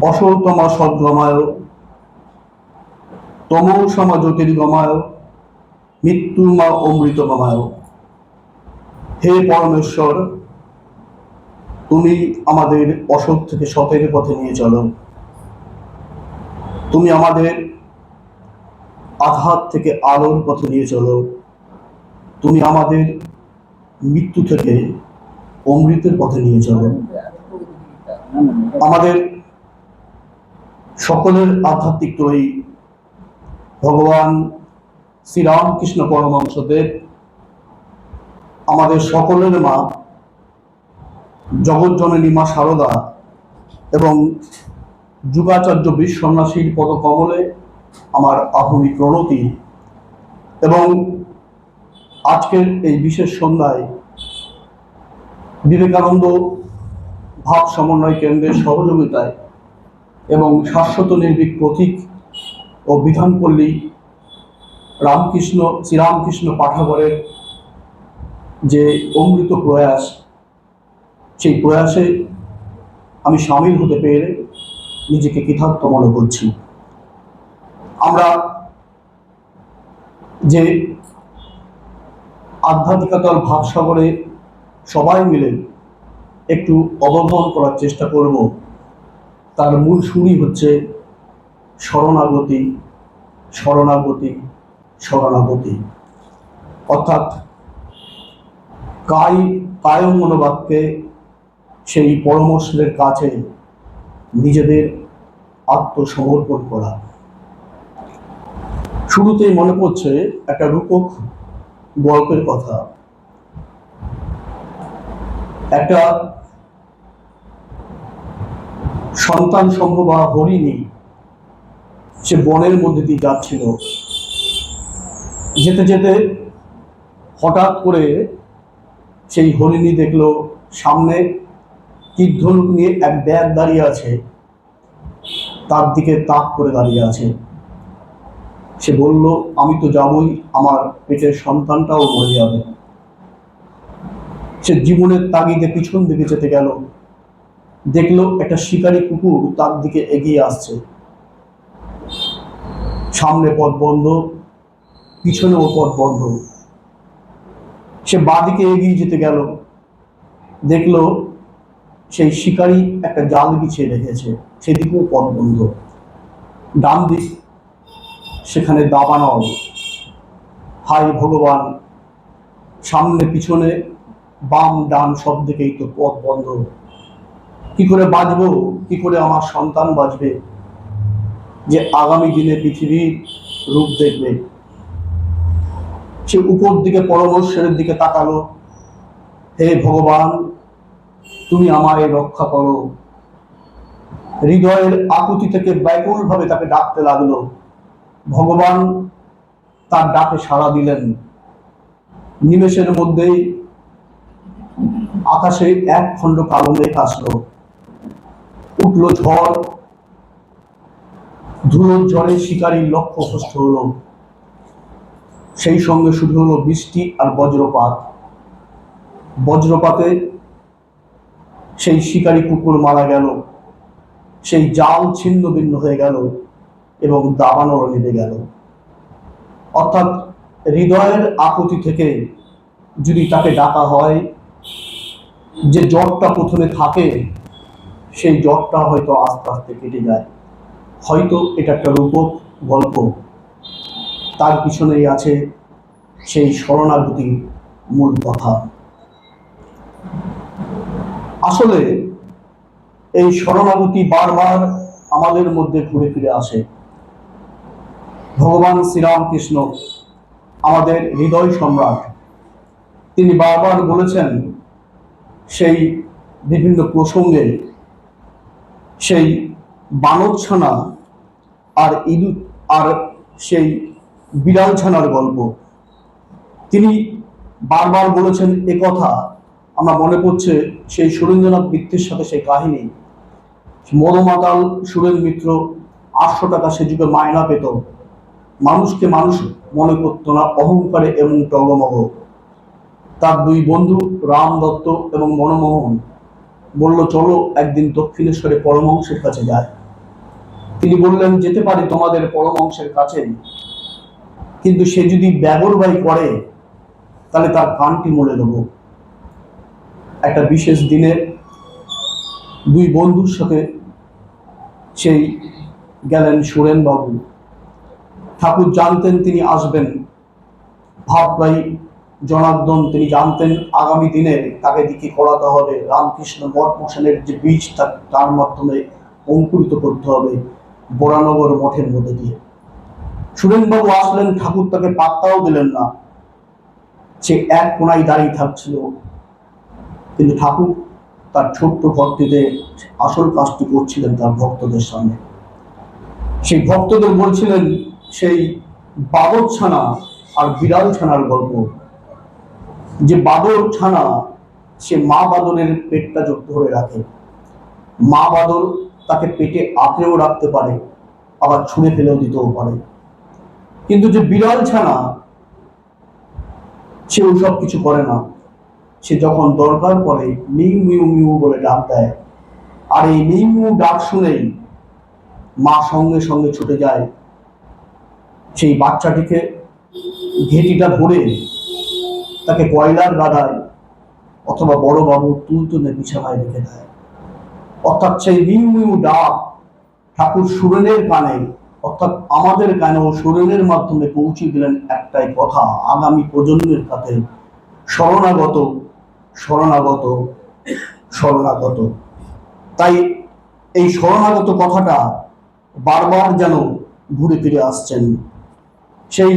অসতম সদ্গমায়, তমসম জ্যোতির্গমায়, মৃত্যুমা অমৃতগমায়। হে পরমেশ্বর, তুমি আমাদের অসৎ থেকে সতের পথে নিয়ে চলো। তুমি আমাদের আধার থেকে আলোর পথে নিয়ে চলো। তুমি আমাদের মৃত্যু থেকে অমৃতের পথে নিয়ে চলো। আমাদের সকলের আধ্যাত্মিক ত্রয়ী ভগবান শ্রীরামকৃষ্ণ পরমহংসদেব, আমাদের সকলের মা জগৎজননী মা শারদা এবং যুগাচার্য বীর সন্ন্যাসীর পদকমলে আমার আহমি প্রণতি। এবং আজকের এই বিশেষ সন্ধ্যায় বিবেকানন্দ ভাব সমন্বয় কেন্দ্রের সহযোগিতায় এবং শাশ্বত নির্ভীক প্রতীক ও বিধানপল্লী শ্রীরামকৃষ্ণ পাঠাগারের যে অমৃত প্রয়াস, সেই প্রয়াসে আমি সামিল হতে পেরে নিজেকে কৃতার্থ মনে করছি। আমরা যে আধ্যাত্মিকতার ভাবসাগরে সবাই মিলে একটু অবগমন করার চেষ্টা করব, তার মূল সুরই হচ্ছে শরণাগতি, শরণাগতি, শরণাগতি। অর্থাৎ কায় মনোবাক্যে সেই পরমেশ্বরের কাছে নিজেদের আত্মসমর্পণ করা। শুরুতেই মনে পড়ছে একটা রূপক গল্পের কথা। একটা সন্তান সম্ভব হরিণী, সে বনের মধ্যে দিয়ে যাচ্ছিল। যেতে যেতে হঠাৎ করে সেই হরিণী দেখলো সামনে তীরধনুক নিয়ে এক ব্যাগ দাঁড়িয়ে আছে, তার দিকে তাক করে দাঁড়িয়ে আছে। সে বলল, আমি তো যাবই, আমার পেটের সন্তানটাও মরে যাবে। সে জীবনের তাগিদে পিছন দিকে যেতে গেল, দেখলো একটা শিকারী কুকুর তার দিকে এগিয়ে আসছে। সামনে পথ বন্ধ, পিছনেও পথ বন্ধ। সে বাঁদিকে এগিয়ে যেতে গেল, দেখলো সেই শিকারী একটা জাল বিছিয়ে রেখেছে, সেদিকেও পথ বন্ধ। ডান দিক, সেখানে দাবানল। হাই ভগবান, সামনে পিছনে বাম ডান সব দিকেই তো পথ বন্ধ। কি করে বাঁচবো, কি করে আমার সন্তান বাঁচবে, যে আগামী দিনে পৃথিবীর রূপ দেখবে? সে উপর দিকে পরমেশ্বরের দিকে তাকালো, হে ভগবান, তুমি আমায় রক্ষা করো। হৃদয়ের আকুতি থেকে ব্যাকুল ভাবে তাকে ডাকতে লাগলো। ভগবান তার ডাকে সাড়া দিলেন। নিমেষের মধ্যেই আকাশে এক খণ্ড কালো মেঘ আসলো, উঠলো ঝড়। ধুলোর ঝড়ে শিকারীর লক্ষ্য ভ্রষ্ট হলো। সেই সঙ্গে শুরু হলো বৃষ্টি আর বজ্রপাত। বজ্রপাতে সেই শিকারী কুকুর মারা গেল, সেই জাল ছিন্ন ভিন্ন হয়ে গেল এবং দাবানল নেমে গেল। অর্থাৎ হৃদয়ের আকুতি থেকে যদি তাকে ডাকা হয়, যে জ্বরটা প্রথমে থাকে সেই জ্বরটা হয়তো আস্তে আস্তে কেটে যায়। হয়তো এটা একটা রূপক গল্প, তার পিছনেই আছে সেই শরণাগতির মূল কথা। আসলে এই শরণাগতি বারবার আমাদের মধ্যে ঘুরে ফিরে আসে। ভগবান শ্রীরামকৃষ্ণ, আমাদের হৃদয় সম্রাট, তিনি বারবার বলেছেন সেই বিভিন্ন প্রসঙ্গে, সেই বানরছানা আর ইঁদুর আর সেই বিড়ালছানার গল্প। তিনি বারবার বলেছেন এ কথা। আমরা মনে পড়ছে সেই সুরেন্দ্রনাথ মিত্রের সাথে সেই কাহিনী। মদমাতাল সুরেন মিত্র 800 টাকা সে যুগে মায়না পেত। মানুষকে মানুষ মনে করতো না, অহংকারে এবং টগমগ। তার দুই বন্ধু রাম দত্ত এবং মনমোহন, বলল, চলো একদিন দক্ষিণেশ্বরে পরমহংসের কাছে যায়। তিনি বললেন, যেতে পারি তোমাদের পরমহংসের কাছে, কিন্তু সে যদি ব্যবহারবাই করে তাহলে তার কানটি মরে দেবো। একটা বিশেষ দিনে দুই বন্ধুর সাথে সেই গেলেন সুরেন বাবু। ঠাকুর জানতেন তিনি আসবেন, ভাববাই জনার্দন তিনি জানতেন আগামী দিনে তাকে দিকে করাতে হবে, রামকৃষ্ণ মঠ মশানের যে বীজ তার মাধ্যমে অঙ্কুরিত করতে হবে বরানগর মঠের মধ্যে দিয়ে। সুরেনবাবু আসলেন, ঠাকুর তাকে পাত্তাও দিলেন না, সে এক কোনায় দাঁড়িয়ে থাকছিল। কিন্তু ঠাকুর তার ছোট্ট ঘরটিতে আসল কাজটি করছিলেন তার ভক্তদের সামনে। সেই ভক্তদের বলছিলেন সেই বাদর ছানা আর বিড়াল ছানার গল্প। যে বাদর ছানা সে মা বাদরের পেটটা ধরে রাখে, মা বাদর তাকে পেটে আঁকড়েও রাখতে পারে, আবার ছুঁড়ে ফেলেও দিতেও পারে। কিন্তু যে বিড়াল ছানা সে ওসব কিছু করে না। সে যখন দরকার পড়ে মিউ মিউ মিউ বলে ডাক দেয়, আর এই মিউ মিউ ডাক শুনেই মা সঙ্গে সঙ্গে ছুটে যায় সেই বাচ্চাটিকে ঘেটিটা ধরে তাকে কয়লার গাদায় অথবা বড় বাবু তুলতুলে বিছানায় রেখে দেয়। অর্থাৎ সেই মিউ মিউ ডাক ঠাকুর সুরেনের কানে, অর্থাৎ আমাদের কানেও সুরেনের মাধ্যমে পৌঁছে দিলেন একটাই কথা, আগামী প্রজন্মের কাছে, শরণাগত শরণাগত শরণাগত। তাই এই শরণাগত কথাটা বারবার যেন ঘুরে ফিরে আসছেন। সেই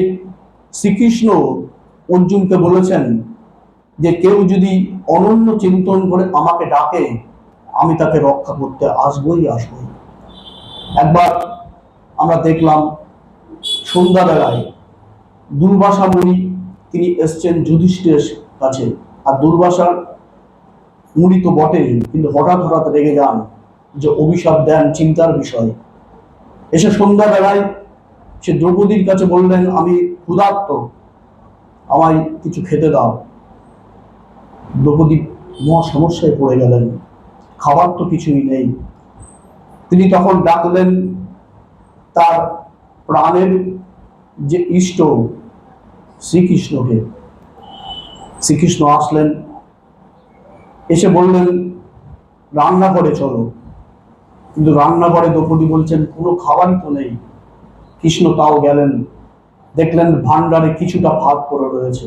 শ্রীকৃষ্ণ অর্জুনকে বলেছেন যে কেউ যদি অনন্য চিন্তন করে আমাকে ডাকে, আমি তাকে রক্ষা করতে আসবই আসবই। একবার আমরা দেখলাম সন্ধ্যাবেলায় দুর্বাসা মুনি তিনি এসছেন যুধিষ্ঠিরের কাছে। আর দুর্বাসার মুনি তো বটেই, কিন্তু হঠাৎ হঠাৎ রেগে যান, যে অভিশাপ দেন চিন্তার বিষয়। এসে সন্ধ্যাবেলায় সে দ্রৌপদীর কাছে বললেন, আমি ক্ষুধার্ত, আমায় কিছু খেতে দাও। দ্রৌপদী মহা সমস্যায় পড়ে গেলেন, খাবার তো কিছুই নেই। তিনি তখন ডাকলেন তার প্রাণের যে ইষ্ট শ্রীকৃষ্ণকে। শ্রীকৃষ্ণ আসলেন, এসে বললেন রান্নাঘরে চলো। কিন্তু রান্নাঘরে দ্রৌপদী বলছেন কোনো খাবারই তো নেই। কৃষ্ণ তাও গেলেন, দেখলেন ভান্ডারে কিছুটা ভাত পড়ে রয়েছে।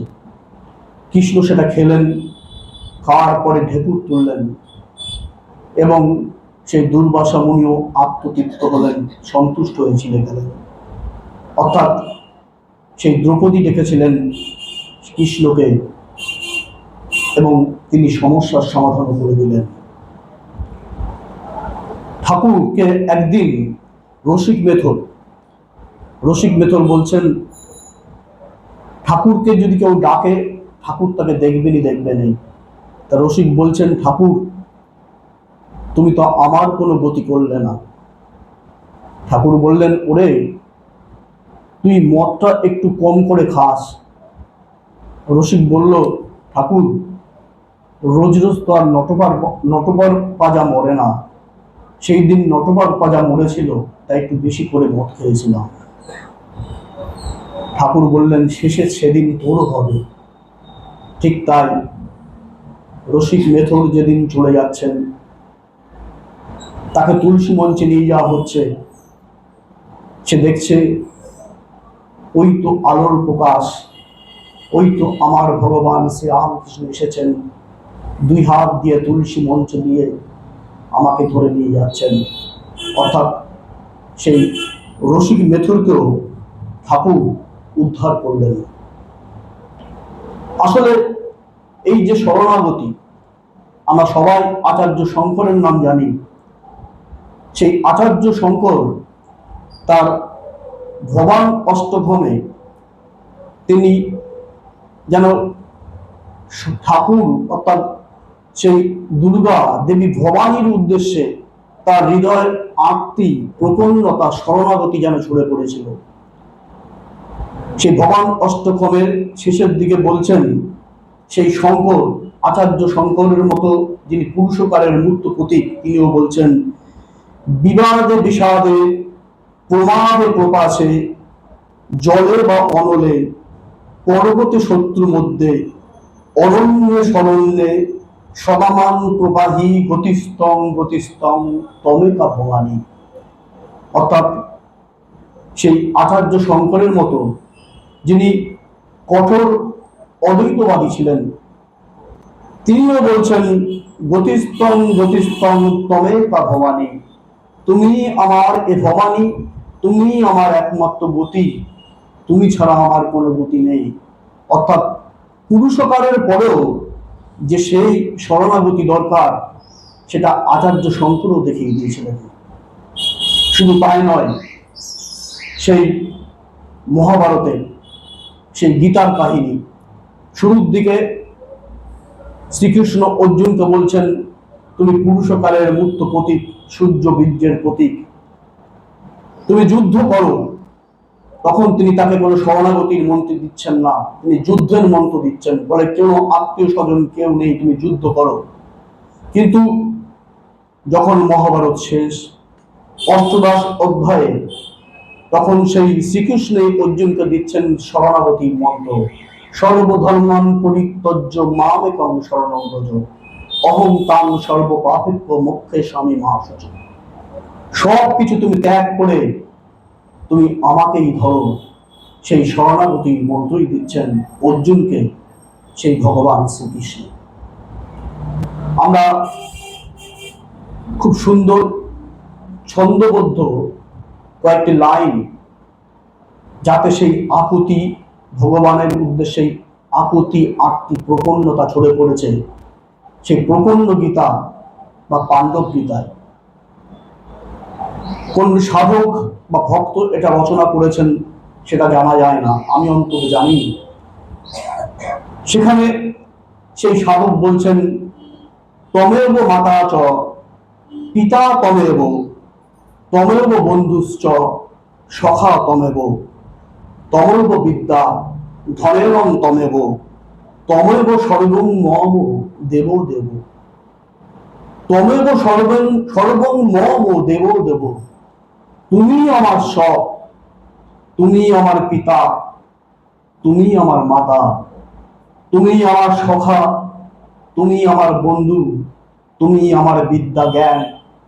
কৃষ্ণ সেটা খেলেন, খাওয়ার পরে ঢেকুর তুললেন এবং সেই দুর্বাসা মুনিও আত্মতৃপ্ত হলেন, সন্তুষ্ট হয়ে ছিলে গেলেন। অর্থাৎ সেই দ্রৌপদী ডেকেছিলেন কৃষ্ণকে এবং তিনি সমস্যার সমাধান করে দিলেন। ঠাকুরকে একদিন রসিক মেথর বলছেন, ঠাকুরকে যদি কেউ ডাকে ঠাকুর তাকে দেখবেনই। তা রসিক বলছেন, ঠাকুর তুমি তো আমার কোনো গতি করলে না। ঠাকুর বললেন, ওরে তুই মদটা একটু কম করে খাস। রসিক বলল, ঠাকুর রোজ রোজ তো আর নটবর পাজা মরে না, সেই দিন নটবর পাজা মরেছিল তাই একটু বেশি করে মদ খেয়েছিলাম। ঠাকুর বললেন, শেষে সেদিন তোরও হবে। ঠিক তাই রসিক মেথর যেদিন চলে যাচ্ছেন, তাকে তুলসী মঞ্চে নিয়ে যাওয়া হচ্ছে, সে দেখছে ওই তো আলোর প্রকাশ, ওই তো আমার ভগবান শ্রী রামকৃষ্ণ এসেছেন, দুই হাত দিয়ে তুলসী মঞ্চ দিয়ে আমাকে ধরে নিয়ে যাচ্ছেন। অর্থাৎ সেই রসিক মেথরকেও ঠাকুর উদ্ধার করলেন। আসলে এই যে শরণাগতি, আমরা সবাই আচার্য শঙ্করের নাম জানি। সেই আচার্য শঙ্কর তার ভবান অষ্টভমে তিনি যেন ঠাকুর অর্থাৎ সেই দুর্গা দেবী ভবানীর উদ্দেশ্যে তার হৃদয়ের আত্মী প্রপন্নতা শরণাগতি যেন ছড়ে পড়েছিল। সেই ভবান অষ্টভমের শেষের দিকে বলছেন সেই শঙ্কর আচার্য শঙ্করের মতো যিনি পুরুষকারের মূর্ত প্রতীক, তিনিও বলছেন, বিবাদে বিষাদে প্রমাদে প্রকাশে জলে বা অনলে পর্বতে শত্রু মধ্যে অরণ্যে শরণ্যে সদামান প্রবাহী গতিস্তং গতিস্তং তমেকা ভবানী। অর্থাৎ সেই আচার্য শঙ্করের মতো যিনি কঠোর অদ্বৈতবাদী ছিলেন, তিনিও বলছেন, গতিস্তং গতিস্তং তমেকা ভবানী, তুমি আমার এ ভবানী, তুমি আমার একমাত্র গতি, তুমি ছাড়া আমার কোনো গতি নেই। অর্থাৎ পুরুষকারের পরেও যে সেই শরণাগতি দরকার, সেটা আচার্য শঙ্করও দেখিয়ে দিয়েছিলেন। শুধু তাই নয়, সেই মহাভারতের সেই গীতার কাহিনী শুরুর দিকে শ্রীকৃষ্ণ অর্জুনকে বলছেন, তুমি পুরুষকালের মূর্ত প্রতীক, সূর্য বীর্যের প্রতীক, তুমি যুদ্ধ করো। তখন তিনি তাকে কোনো শরণাগতির মন্ত্র দিচ্ছেন না, তিনি যুদ্ধের মন্ত্র দিচ্ছেন, বলে কেউ আত্মীয় স্বজন কেউ নেই, তুমি যুদ্ধ করো। কিন্তু যখন মহাভারত শেষ, অষ্টদশ অধ্যায়ে, তখন সেই শ্রীকৃষ্ণ অর্জুনকে দিচ্ছেন শরণাগতির মন্ত্র, সর্বধর্মান পরিত্যজ্য মামেকং শরণং ব্রজ অহং তাং সর্বপাপেভ্যো মোক্ষয়িষ্যামি মা শুচি। সব কিছু তুমি ত্যাগ করে তুমি আমাকেই ধরো, সেই শরণাগতির মন্ত্রই দিচ্ছেন অর্জুনকে সেই ভগবান শ্রীকৃষ্ণ। আমরা খুব সুন্দর ছন্দবদ্ধ কয়েকটি লাইন, যাতে সেই আকুতি ভগবানের উদ্দেশ্যে আকুতি আত্মি প্রপন্নতা ছড়ে পড়েছে সেই প্রপন্ন গীতা বা পাণ্ডব গীতায়। কোন সাধক বা ভক্ত এটা রচনা করেছেন সেটা জানা যায় না, আমি অন্তত জানি। সেখানে সেই সাধক বলছেন, তমেব মাতা চ পিতা তমেব তমেব বন্ধুশ্চ সখা তমেব তমেব বিদ্যা ধনেরং তমেব তমেব সর্বং মম দেব দেব। তমেব সর্বং মম দেব দেব, তুমি আমার সব, তুমি আমার পিতা, তুমি আমার মাতা, তুমি আমার সখা, তুমি আমার বন্ধু, তুমি আমার বিদ্যা জ্ঞান,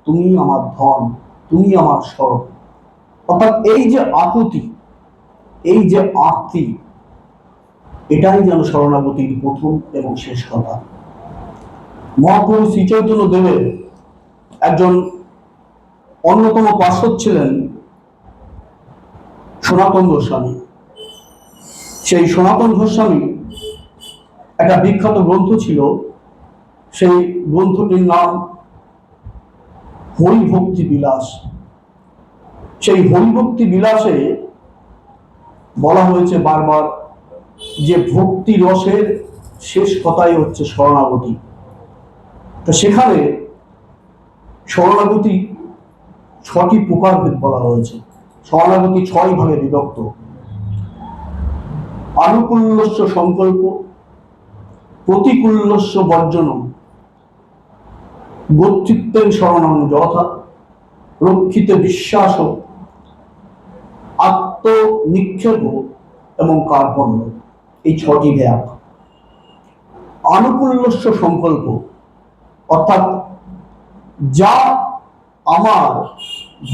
তুমি আমার ধন, তুমি আমার স্বর্গ। অর্থাৎ এই যে আকুতি, এই যে আরতি, এটাই যেন শরণাগতির প্রথম এবং শেষ কথা। মহাপ্রভু শ্রী চৈতন্য দেবের একজন অন্যতম পার্শ্বদ ছিলেন সনাতন গোস্বামী। সেই সনাতন গোস্বামী একটা বিখ্যাত গ্রন্থ ছিল, সেই গ্রন্থটির নাম হরিভক্তি বিলাস। সেই হরিভক্তি বিলাসে বলা হয়েছে বারবার যে ভক্তি রসের শেষ কথাই হচ্ছে শরণাগতি। তো সেখানে শরণাগতি 6টি প্রকারভেদ বলা হয়েছে। শরণাগতি 6 ভাগে বিভক্ত। আনুকূল্যস্য সংকল্প, প্রতিকূল্যস্য বর্জনম, গোত্রিত্বের শরণং যথা, রক্ষিতে বিশ্বাস, আত্মনিক্ষেপ এবং কার্পণ্য, এই 6টি ভাগ। আনুকূল্যস্য সংকল্প অর্থাৎ যা আমার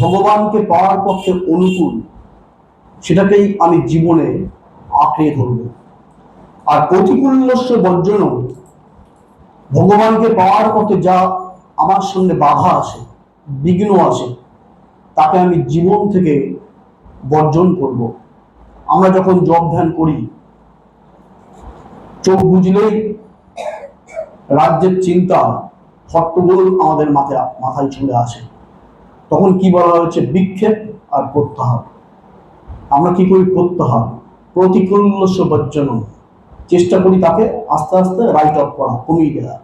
ভগবানকে পাওয়ার পক্ষে অনুকূল, সেটাকেই আমি জীবনে আঁকড়ে ধরব। আর প্রতিকূল্যস্য বর্জনম, ভগবানকে পাওয়ার পথে যা আমার সঙ্গে বাধা আসে, বিঘ্ন আসে, তাকে আমি জীবন থেকে বর্জন করব। আমরা যখন জপ ধ্যান করি, চোখ বুঝলেই রাজ্যের চিন্তা হট্টগোল আমাদের মাথায় চলে আসে। তখন কি বলা হয়েছে? বিক্ষেপ আর প্রত্যাহার। আমরা কি করি? প্রত্যাহার, প্রতিকূল্যস্য বর্জনম, চেষ্টা করি তাকে আস্তে আস্তে রাইট অফ করা, কমিয়ে দেওয়া।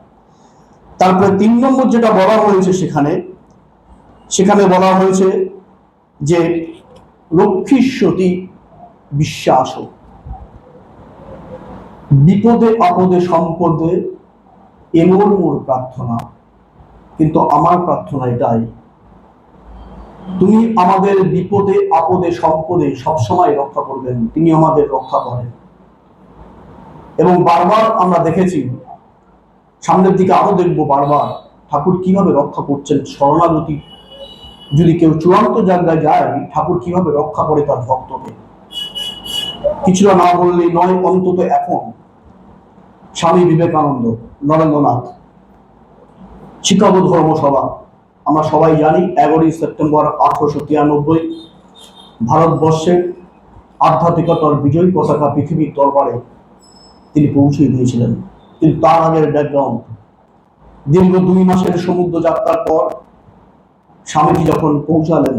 তারপরে 3 নম্বর যেটা বলা হয়েছে, সেখানে বলা হয়েছে যে রক্ষিষ্যতি বিশ্বাস, বিপদে আপদে সম্পদে এমন মোর প্রার্থনা, কিন্তু আমার প্রার্থনা এটাই, তুমি আমাদের বিপদে আপদে সম্পদে সবসময় রক্ষা করবেন। তিনি আমাদের রক্ষা করেন এবং বারবার আমরা দেখেছি, সামনের দিকে আরো দেখবো বারবার ঠাকুর কিভাবে রক্ষা করছেন। শরণাগতি যদি কেউ চূড়ান্ত জায়গায় যায়, ঠাকুর কিভাবে রক্ষা করে তার ভক্তকে। কিছুটা না বললেই নয়, অন্তত এখন স্বামী বিবেকানন্দ, নরেন্দ্রনাথ, শিকাগো ধর্মসভা, আমরা সবাই জানি 11ই সেপ্টেম্বর 1893 ভারতবর্ষের আধ্যাত্মিকতার বিজয়ী পতাকা পৃথিবীর দরবারে তিনি পৌঁছে দিয়েছিলেন। কিন্তু তার আগের ব্যাকগ্রাউন্ড, দীর্ঘ 2 মাসের সমুদ্র যাত্রার পর স্বামীজি যখন পৌঁছালেন,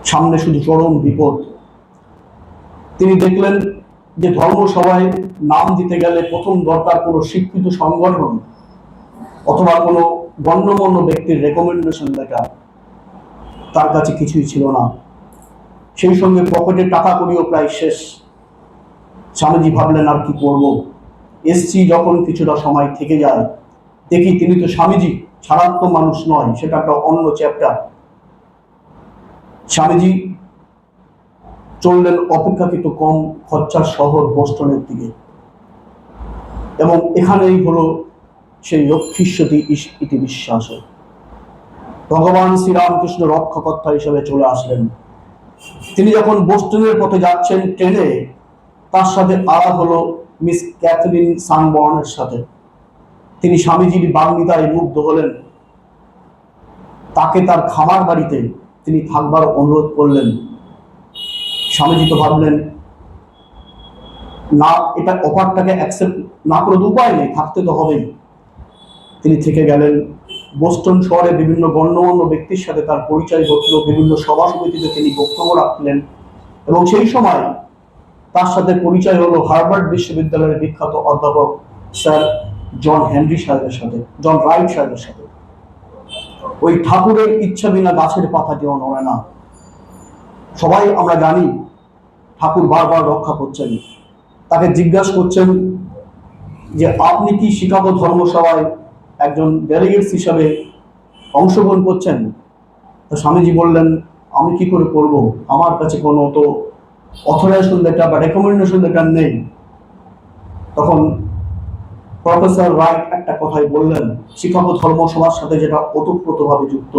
সামনে শুধু চরম বিপদ। তিনি দেখলেন যে ধর্মসভায় নাম দিতে গেলে প্রথম দরকার কোনো স্বীকৃত সংগঠন অথবা কোনো গণ্যমান্য ব্যক্তির রেকমেন্ডেশন লেটার। তার কাছে কিছুই ছিল না, সেই সঙ্গে পকেটে টাকা কড়িও প্রায় শেষ। স্বামীজি ভাবলেন আর কি করব, এসছি যখন কিছুটা সময় থেকে যায়, দেখি তিনি তো স্বামীজি ছাড়া তো মানুষ নয়, সেটা একটা অন্য চ্যাপ্টার। স্বামীজি চললেন অপেক্ষাকৃত কম খরচার শহর বোস্টনের দিকে, এবং এখানেই হলো সেই লক্ষ্মীশ্বতী ইতি বিশ্বাস। ভগবান শ্রীরামকৃষ্ণ রক্ষাকর্তা হিসেবে চলে আসলেন। তিনি যখন বোস্টনের পথে যাচ্ছেন ট্রেনে, তার সাথে আলাপ হলো মিস ক্যাথরিন সানবর্নের সাথে। তিনি স্বামীজির বাগ্মিতায় মুগ্ধ হলেন, তাকে তার খামার বাড়িতে তিনি থাকবার অনুরোধ করলেন। স্বামীজি তো ভাবলেন না, এটা অফারটাকে অ্যাকসেপ্ট না করে উপায় নেই, থাকতে তো হবেই। তিনি থেকে গেলেন। বোস্টন শহরে বিভিন্ন গণ্যমান্য ব্যক্তির সাথে তার পরিচয় ঘটল, বিভিন্ন সভা সমিতিতে তিনি বক্তব্য রাখলেন, এবং সেই সময় তার সাথে পরিচয় হলো হার্ভার্ড বিশ্ববিদ্যালয়ের বিখ্যাত অধ্যাপক স্যার জন হেনরি সাহেবের সাথে, জন রাইট সাহেবের সাথে। ওই ঠাকুরের ইচ্ছা বিনা গাছের পাতা কেউ নড়ে না। সবাই আমরা জানি ঠাকুর বারবার রক্ষা করছেন। তাকে জিজ্ঞাসা করছেন যে আপনি কি শিকাগো ধর্মসভায় একজন ডেলিগেটস হিসাবে অংশগ্রহণ করছেন? তো স্বামীজি বললেন, আমি কি করে করব, আমার কাছে কোনো তো অথরাইজেশন লেটার বা রেকমেন্ডেশন লেটার নেই। তখন প্রফেসর রাইট একটা কথাই বললেন, শিকাগো ধর্মসভার সাথে যেটা ওতপ্রোতভাবে যুক্ত,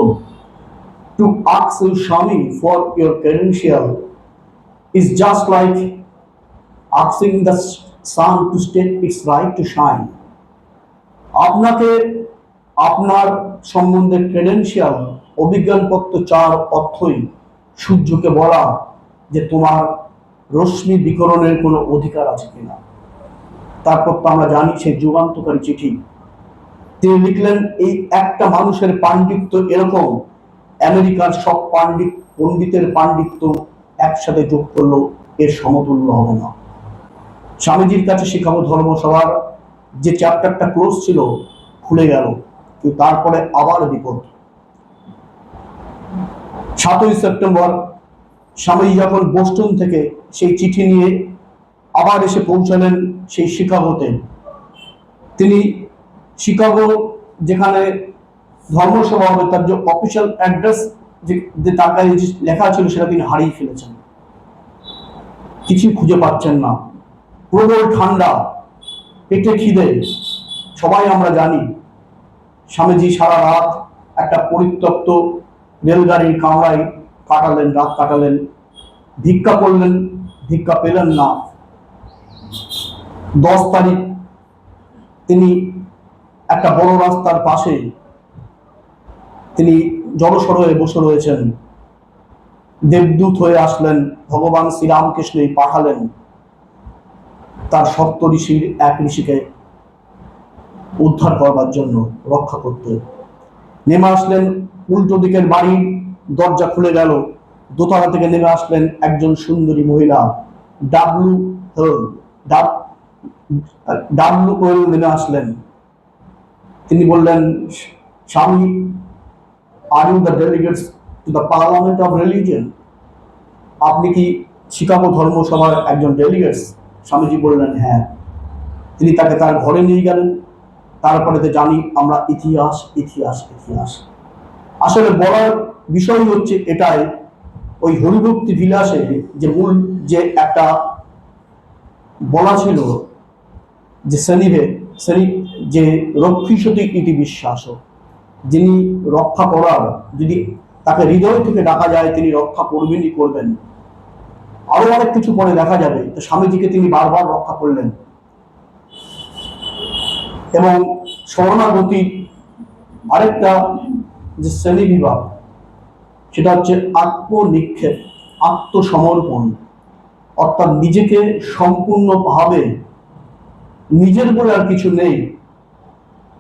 টু আস্ক ইউ স্বামী for your credential is just like asking the sun to state its right to shine. আপনাকে আপনার সম্বন্ধে ক্রেডেনশিয়াল অভিজ্ঞানপত্র চার অর্থই সূর্যকে বলা যে তোমার রশ্মি বিকরণের কোনো অধিকার আছে কিনা। তারপর তো আমরা জানি সেই যুগান্তকারী চিঠি তিনি লিখলেন, এই একটা মানুষের পাণ্ডিত্য এরকম, আমেরিকার সব পণ্ডিতের পাণ্ডিত্য একসাথে যোগ করলো এর সমতুল্য হবে না। স্বামীজির কাছে শিকাগো ধর্মসভার যে চ্যাপ্টারটা ক্লোজ ছিল খুলে গেল, কিন্তু তারপরে আবার বিপদ। 7ই সেপ্টেম্বর স্বামীজি যখন বোস্টন থেকে সেই চিঠি নিয়ে আবার এসে পৌঁছালেন সেই শিকাগোতে, তিনি শিকাগো যেখানে ধর্মসভা হবে তার যে অফিসিয়াল অ্যাড্রেস যে তার কাছে লেখা ছিল সেটা তিনি হারিয়ে ফেলেছেন, কিছুই খুঁজে পাচ্ছেন না। প্রবল ঠান্ডা, পেটে খিদে, সবাই আমরা জানি। স্বামীজি সারা রাত একটা পরিত্যক্ত রেলগাড়ির কামরায় কাটালেন, রাত কাটালেন। ভিক্ষা করলেন, ভিক্ষা পেলেন না। 10 তারিখ তিনি একটা বড় রাস্তার পাশে তিনি জড়সড় হয়ে বসে রয়েছেন। দেবদূত হয়ে আসলেন, ভগবান শ্রীরামকৃষ্ণই পাঠালেন তার সপ্ত ঋষির এক ঋষিকে উদ্ধার করবার জন্য, রক্ষা করতে। নেমে আসলেন, উল্টো দিকের বাড়ির দরজা খুলে গেল, দোতলা থেকে নেমে আসলেন একজন সুন্দরী মহিলা, ডাব্লু ওয়েল নেমে আসলেন। তিনি বললেন, Swami, are you the delegates to the parliament of religion? আপনি কি শিকাগো ধর্মসভার একজন ডেলিগেটস? স্বামীজি বললেন, হ্যাঁ। তিনি তাকে তার ঘরে নিয়ে গেলেন। তারপরে তো জানি আমরা ইতিহাস ইতিহাস ইতিহাস। আসলে বলার বিষয় হচ্ছে এটাই, ওই হরিভক্তি বিলাসে যে মূল যে একটা বলা ছিল যে শ্রেণী যে রক্ষিষতি ইতি বিশ্বাস, যিনি রক্ষা করার, যদি তাকে হৃদয় থেকে ডাকা যায় তিনি রক্ষা করবেনই করবেন। আরো অনেক কিছু পরে দেখা যাবে। তো স্বামীজিকে তিনি বারবার রক্ষা করলেন। এবং শরণাগতি আরেকটা যে শ্রেণী বিভাগ, সেটা হচ্ছে আত্মনিক্ষেপ, আত্মসমর্পণ, অর্থাৎ নিজেকে সম্পূর্ণভাবে, নিজের বলে আর কিছু নেই,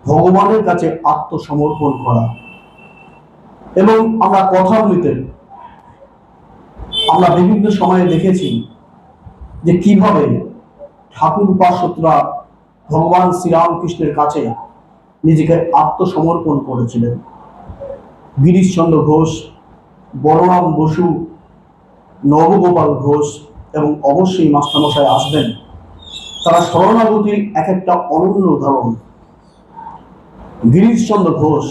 ভগবানের কাছে আত্মসমর্পণ করা। এবং আমরা কথামৃতে আমরা বিভিন্ন সময়ে দেখেছি যে কিভাবে ঠাকুর উপাসকরা ভগবান শ্রীরামকৃষ্ণের কাছে নিজেকে আত্মসমর্পণ করেছিলেন। গিরিশচন্দ্র ঘোষ, বলরাম বসু, নবগোপাল ঘোষ এবং অবশ্যই মাস্টারমশাই আসবেন। তারা শরণাগতির এক একটা অনন্য উদাহরণ। গিরিশচন্দ্র ঘোষ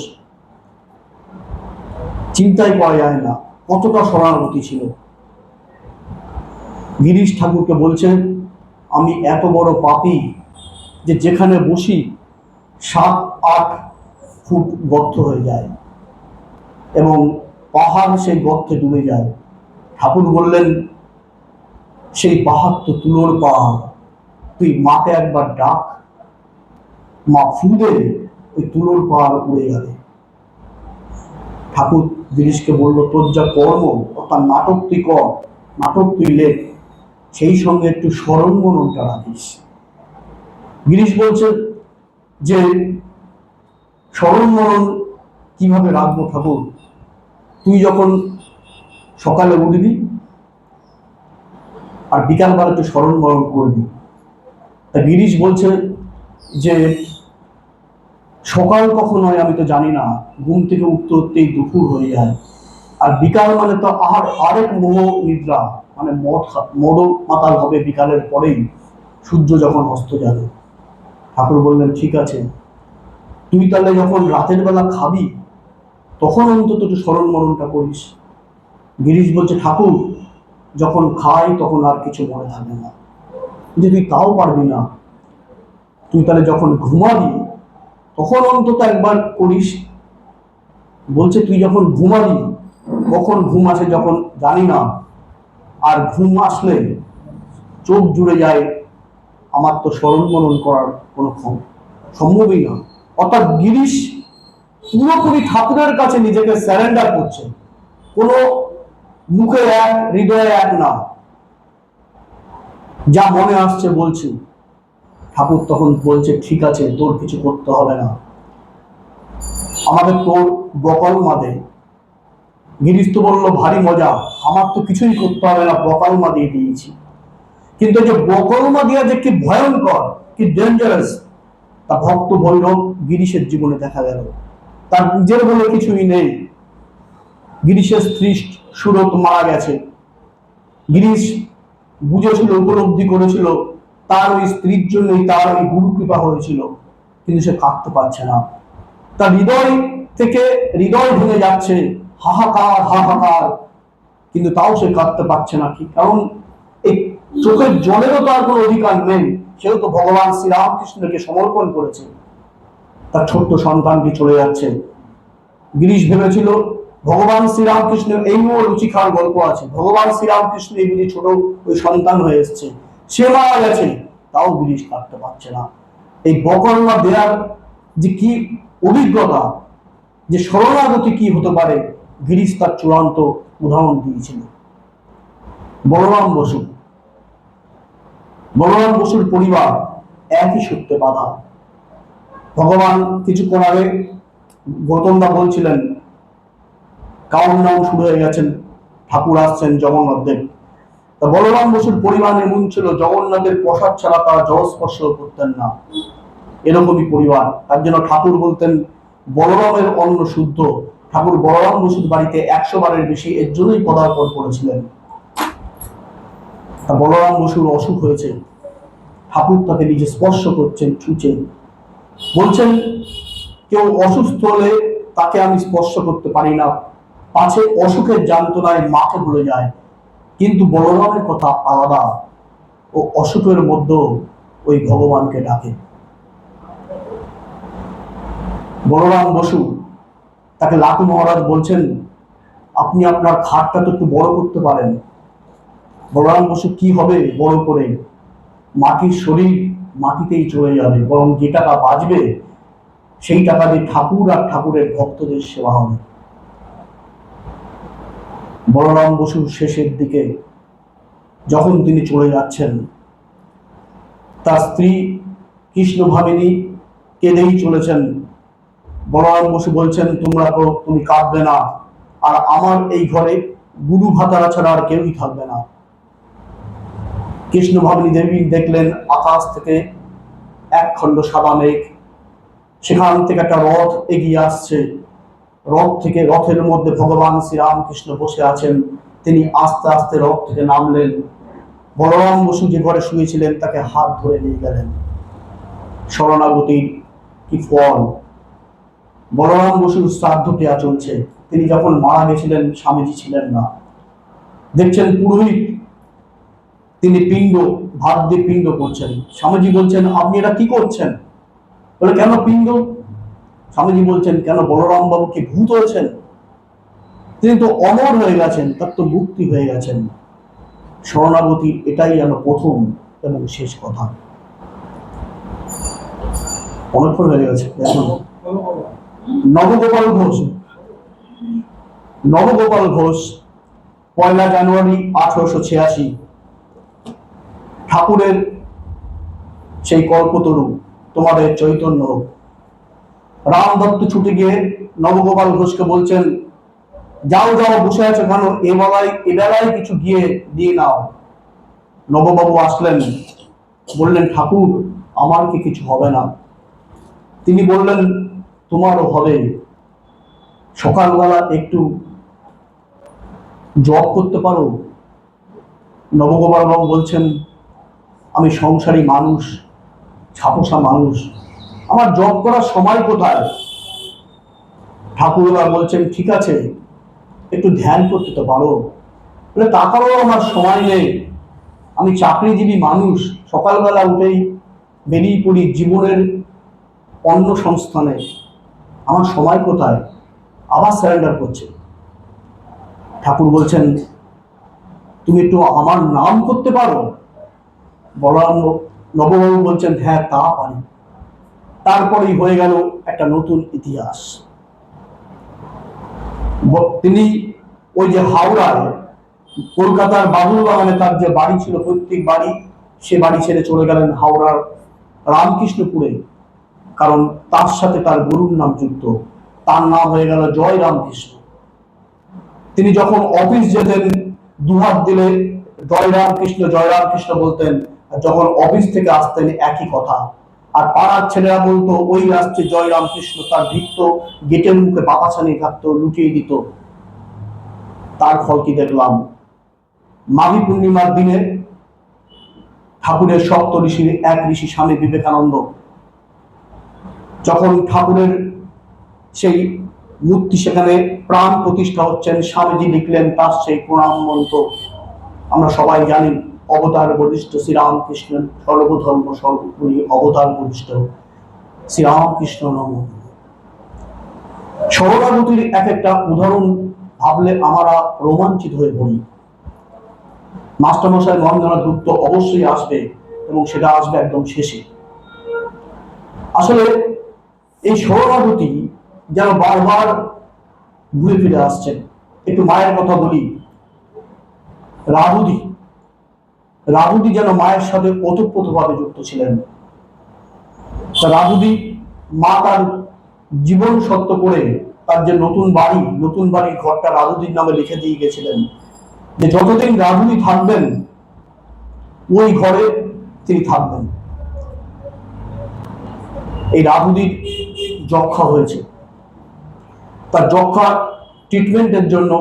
চিন্তাই করা যায় না কতটা শরণাগতি ছিল। গিরিশ ঠাকুরকে বলছেন, আমি এত বড় পাপী যে যেখানে বসি 7-8 ফুট গর্ত হয়ে যায় এবং পাহাড় সেই গর্তে ডুবে যায়। ঠাকুর বললেন, সেই পাহাড় তো তুলোর পাহাড়, তুই মাকে একবার ডাক, মা ফু দেবে, ওই তুলোর পাহাড় উড়ে যাবে। ঠাকুর গিরিশকে বলল, তোর যা কর্ম, অর্থাৎ নাটক তুই কর, নাটক তুই লেখ, সেই সঙ্গে একটু স্মরণ মননটা রাখিস। গিরিশ বলছেন যে স্মরণ মনন কিভাবে রাখবো ঠাকুর? তুই যখন সকালে উঠবি আর বিকালবেলা একটু স্মরণ মনন করবি। তা গিরিশ বলছে যে সকাল কখন হয় আমি তো জানি না, ঘুম থেকে উঠতে উঠতেই দুপুর হয়ে যায়, আর বিকাল মানে তো আরেক মোহ নিদ্রা, মানে মদ মাতাল হবে বিকালের পরেই, সূর্য যখন অস্ত যাবে। ঠাকুর বললেন, ঠিক আছে, তুই তাহলে যখন রাতের বেলা খাবি তখন অন্তত একটু স্মরণ মননটা করিস। গিরিশ বলছে, ঠাকুর যখন খাই তখন আর কিছু মনে থাকে না। যে তুই তাও পারবি না, তুই তাহলে যখন ঘুমাবি তখন অন্তত একবার করিস। বলছে, তুই যখন ঘুমাবি, কখন ঘুম আসে যখন জানি না, আর ঘুম আসলে চোখ জুড়ে যায়, আমার তো স্মরণ মনন করার কোনো সম্ভবই না। অর্থাৎ গিরিশ পুরোপুরি ঠাকুরের কাছে নিজেকে স্যারেন্ডার করছে, কোনো মুখে এক হৃদয়ে এক না, যা মনে আসছে বলছি। ঠাকুর তখন বলছে, ঠিক আছে, তোর কিছু করতে হবে না, আমাদের তোর বকল মাদে। গিরিশ তো বললো, ভারী মজা, আমার তো কিছুই করতে হবে না, বকলমা দিয়ে দিয়েছি। কিন্তু যে বকলমা দিয়া যে কি ভয়ঙ্কর, কি ডেঞ্জারাস, তা ভক্ত ভৈরব গিরিশের জীবনে দেখা গেল। তার নিজের বলে কিছুই নেই। গিরিশের স্ত্রী সুরত মারা গেছে। গিরিশ বুঝেছিল, উপলব্ধি করেছিল তার ওই স্ত্রীর জন্যই তার ওই গুরু কৃপা হয়েছিল, কিন্তু সে কাঁদতে পারছে না। তার হৃদয় থেকে হৃদয় ভেঙে যাচ্ছে, হাহাকার হাহাকার, কিন্তু তাও সে কাঁদতে পারছে না। কি কারণ? এই চোখের জলেরও তার কোনো অধিকার নেই, সেও তো ভগবান শ্রীরামকৃষ্ণকে সমর্পণ করেছে। তার ছোট্ট সন্তানটি চলে যাচ্ছে। গিরিশ ভেবেছিল ভগবান শ্রীরামকৃষ্ণের এই রুচি খাওয়ার গল্প আছে, ভগবান শ্রীরামকৃষ্ণ এই বুঝি ছোট ওই সন্তান হয়ে এসছে, সে মারা গেছে, তাও গিরিশ কাঁদতে পারছে না। এই বকলমা দেওয়ার যে কি অভিজ্ঞতা, যে শরণাগতি কি হতে পারে, গিরিশ তার চূড়ান্ত উদাহরণ দিয়েছিল। বলরাম বসু, বলরাম বসুর পরিবার একই সূত্রে বাধা। ভগবান কিছুক্ষণ আগে গৌতমদা বলছিলেন, কাউন্টডাউন শুরু হয়ে গেছেন, ঠাকুর আসছেন জগন্নাথ দেব। তা বলরাম বসুর পরিবার এমন ছিল, জগন্নাথের প্রসাদ ছাড়া তারা জলস্পর্শ করতেন না, এরকমই পরিবার। তার জন্য ঠাকুর বলতেন, বলরামের অন্ন শুদ্ধ। ঠাকুর বলরাম বসুর বাড়িতে 100 বারের বেশি এর জন্যই পদার্পণ করেছিলেন। তা বলরাম বসুর অসুখ হয়েছে, ঠাকুর তাকে নিজে স্পর্শ করছেন, ছুঁচেন, বলছেন কেউ অসুস্থ হলে তাকে আমি স্পর্শ করতে পারি না, পাছে অসুখের যন্ত্রণায় মাকে ভুলে যায়, কিন্তু বলরামের কথা আলাদা, ও অসুখের মধ্যেও ওই ভগবানকে ডাকে। বলরাম বসু তাকে লাটু মহারাজ বলছেন, আপনি আপনার খাটটা তো একটু বড় করতে পারেন। বলরাম বসু কি হবে বড় করে, মাটির শরীর মাটিতেই চলে যাবে, বরং যে টাকা বাঁচবে সেই টাকা দিয়ে ঠাকুর আর ঠাকুরের ভক্তদের সেবা হবে। বলরাম বসুর শেষের দিকে যখন তিনি চলে যাচ্ছেন, তার স্ত্রী কৃষ্ণ ভামিনী কেঁদেই চলেছেন। বলরাম বসু বলছেন, তুমি কাঁদবে না, আর আমার এই ঘরে গুরু ভাতারা ছাড়া আর কেউই থাকবে না। কৃষ্ণ ভামিনী দেবী দেখলেন আকাশ থেকে এক খণ্ড সাদা মেঘ, সেখান থেকে একটা রথ এগিয়ে আসছে। রথের মধ্যে ভগবান শ্রীরামকৃষ্ণ বসে আছেন। তিনি আস্তে আস্তে রথ থেকে নামলেন। বলরাম বসু যে ঘরে শুয়েছিলেন তাকে হাত ধরে নিয়ে গেলেন। শরণাগতির কি ফল! বলরাম বসুর শ্রাদ্ধ ক্রিয়া চলছে। তিনি যখন মারা গেছিলেন স্বামীজি ছিলেন না। দেখছেন পুরোহিত তিনি ভাত দিয়ে পিণ্ড করছেন। স্বামীজি বলছেন, আপনি এটা কি করছেন? বলে, কেন পিণ্ড? স্বামীজি বলছেন, কেন বলরাম বাবু কি ভূত হয়েছেন? তিনি তো অমর হয়ে গেছেন, তার তো মুক্তি হয়ে গেছেন। শরণাগতি এটাই যেন প্রথম এবং শেষ কথা। অনেকক্ষণ হয়ে গেছে। এখন নবগোপাল ঘোষ 1 জানুয়ারি 1886 ঠাকুরের সেই কল্পতরু তোমাদের চৈতন্য হোক। রাম দত্ত ছুটে গিয়ে নবগোপাল ঘোষকে বলছেন, যাও বসে আছো কেন, এবেলায় কিছু গিয়ে দিয়ে নাও। নববাবু আসলেন, বললেন, ঠাকুর আমার কি কিছু হবে না? তিনি বললেন, তোমারও হবে। সকালবেলা একটু জপ করতে পারো? নবগোপাল বাবু বলছেন, আমি সংসারী মানুষ, ছাপোষা মানুষ, আমার জপ করার সময় কোথায়? ঠাকুরবা বলছেন, ঠিক আছে একটু ধ্যান করতে তো পারো। বলে, তাকারও আমার সময় নেই, আমি চাকরিজীবী মানুষ, সকালবেলা উঠেই বেরিয়ে পড়ি জীবনের অন্য সংস্থানে, আমার সময় কোথায়? আবার সারেন্ডার করছে। ঠাকুর বলছেন, তুমি একটু আমার নাম করতে পারো? নববাবু বলছেন, হ্যাঁ তা পারি। তারপরেই হয়ে গেল একটা নতুন ইতিহাস। তিনি ওই যে হাওড়ায় কলকাতার বাবুল বাগানে তার যে বাড়ি ছিল, পৈতৃক বাড়ি, সে বাড়ি ছেড়ে চলে গেলেন হাওড়ার রামকৃষ্ণপুরে, কারণ তার সাথে তার গুরুর নাম যুক্ত। তার নাম হয়ে গেল জয় রামকৃষ্ণ। তিনি যখন অফিস যেতেন দুহাত দিলে জয় রামকৃষ্ণ বলতেন, যখন অফিস থেকে আসতেন একই কথা। আর পাড়ার ছেলেরা বলতো, ওই আসছে জয় রামকৃষ্ণ, তার ভিত্ত গেটের মুখে বাতা ছানিয়ে থাকতো, লুকিয়ে দিত। তার ফল কি দেখলাম? মাঘী পূর্ণিমার দিনে ঠাকুরের সপ্ত ঋষির এক ঋষি স্বামী বিবেকানন্দ যখন ঠাকুরের সেই মূর্তি সেখানে প্রাণ প্রতিষ্ঠা হচ্ছেন, স্বামীজি লিখলেন তার সেই প্রণাম মন্ত্র। আমরা সবাই জানি, অবতার বরিষ্ঠ শ্রীরামকৃষ্ণ, সর্বধর্ম সর্বোপরি অবতার বরিষ্ঠ শ্রীরামকৃষ্ণ নম। শরণাগতির এক একটা উদাহরণ ভাবলে আমরা রোমাঞ্চিত হয়ে পড়ি। মাস্টারমশাই মহেন্দ্রনাথ গুপ্ত অবশ্যই আসবে, এবং সেটা আসবে একদম শেষে। আসলে এই শরণাগতি যেন বারবার ঘুরে ফিরে আসছেন। একটু মায়ের কথা বলি। রাধুদি যেন মায়ের সাথে ওতপ্রোতভাবে যুক্ত ছিলেন। রাধুদি মা তার জীবন সত্য করে তার যে নতুন বাড়ির ঘরটা রাধুদির নামে লিখে দিয়ে গেছিলেন, যে যতদিন রাধুদি থাকবেন ওই ঘরে তিনি থাকবেন। এই রাধুদির যক্ষা হয়েছে, তার যক্ষা ট্রিটমেন্টের জন্য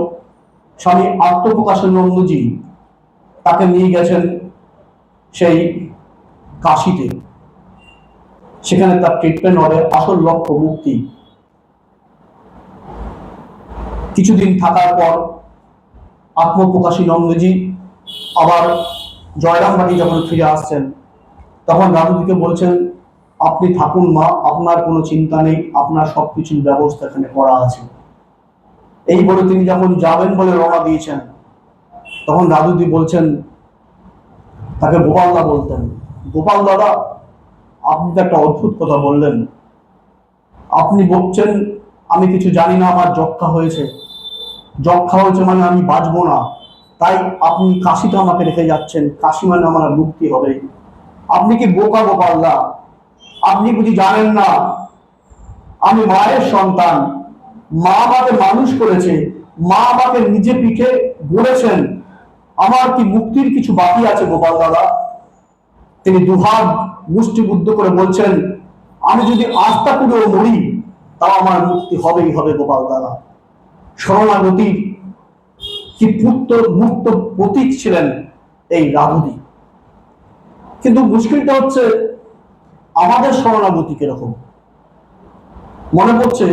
স্বামী আত্মপ্রকাশানন্দজি তাকে নিয়ে গেছেন সেই কাশিতে। সেখানে তার ট্রিটমেন্ট হবে, আসল লক্ষ্য মুক্তি। কিছুদিন থাকার পর আত্মপ্রকাশী নন্দজি আবার জয়রামবাটি যখন ফিরে আসছেন, তখন রাধুদিকে বলছেন, আপনি থাকুন মা, আপনার কোনো চিন্তা নেই, আপনার সবকিছুর ব্যবস্থা এখানে করা আছে। এই বলে তিনি যখন যাবেন বলে রওনা দিয়েছেন, তখন রাধুদি বলছেন, তাকে গোপালদা বলতেন, গোপাল দাদা, আপনি তো একটা অদ্ভুত কথা বললেন। আপনি বলছেন আমি কিছু জানি না, আমার যক্ষা হয়েছে, যক্ষা হয়েছে মানে আমি বাঁচবো না, তাই আপনি কাশিতে আমাকে রেখে যাচ্ছেন, কাশি মানে আমার মুক্তি হবে। আপনি কি বোকা গোপালদা? আপনি বুঝি জানেন না আমি মায়ের সন্তান, মা আমাকে মানুষ করেছে, মা আমাকে নিজে পিঠে গড়েছেন, আমার কি মুক্তির কিছু বাকি আছে গোপাল দাদা? তিনি দুহাত মুষ্টিবুদ্ধ করে বলছেন, আমি যদি আস্থা করেও মরি, তাও আমার মুক্তি হবেই হবে গোপাল দাদা। শরণাগতির কি মুক্ত প্রতীক ছিলেন এই রাধুদি। কিন্তু মুশকিলটা হচ্ছে আমাদের শরণাগতি কিরকম। মনে পড়ছে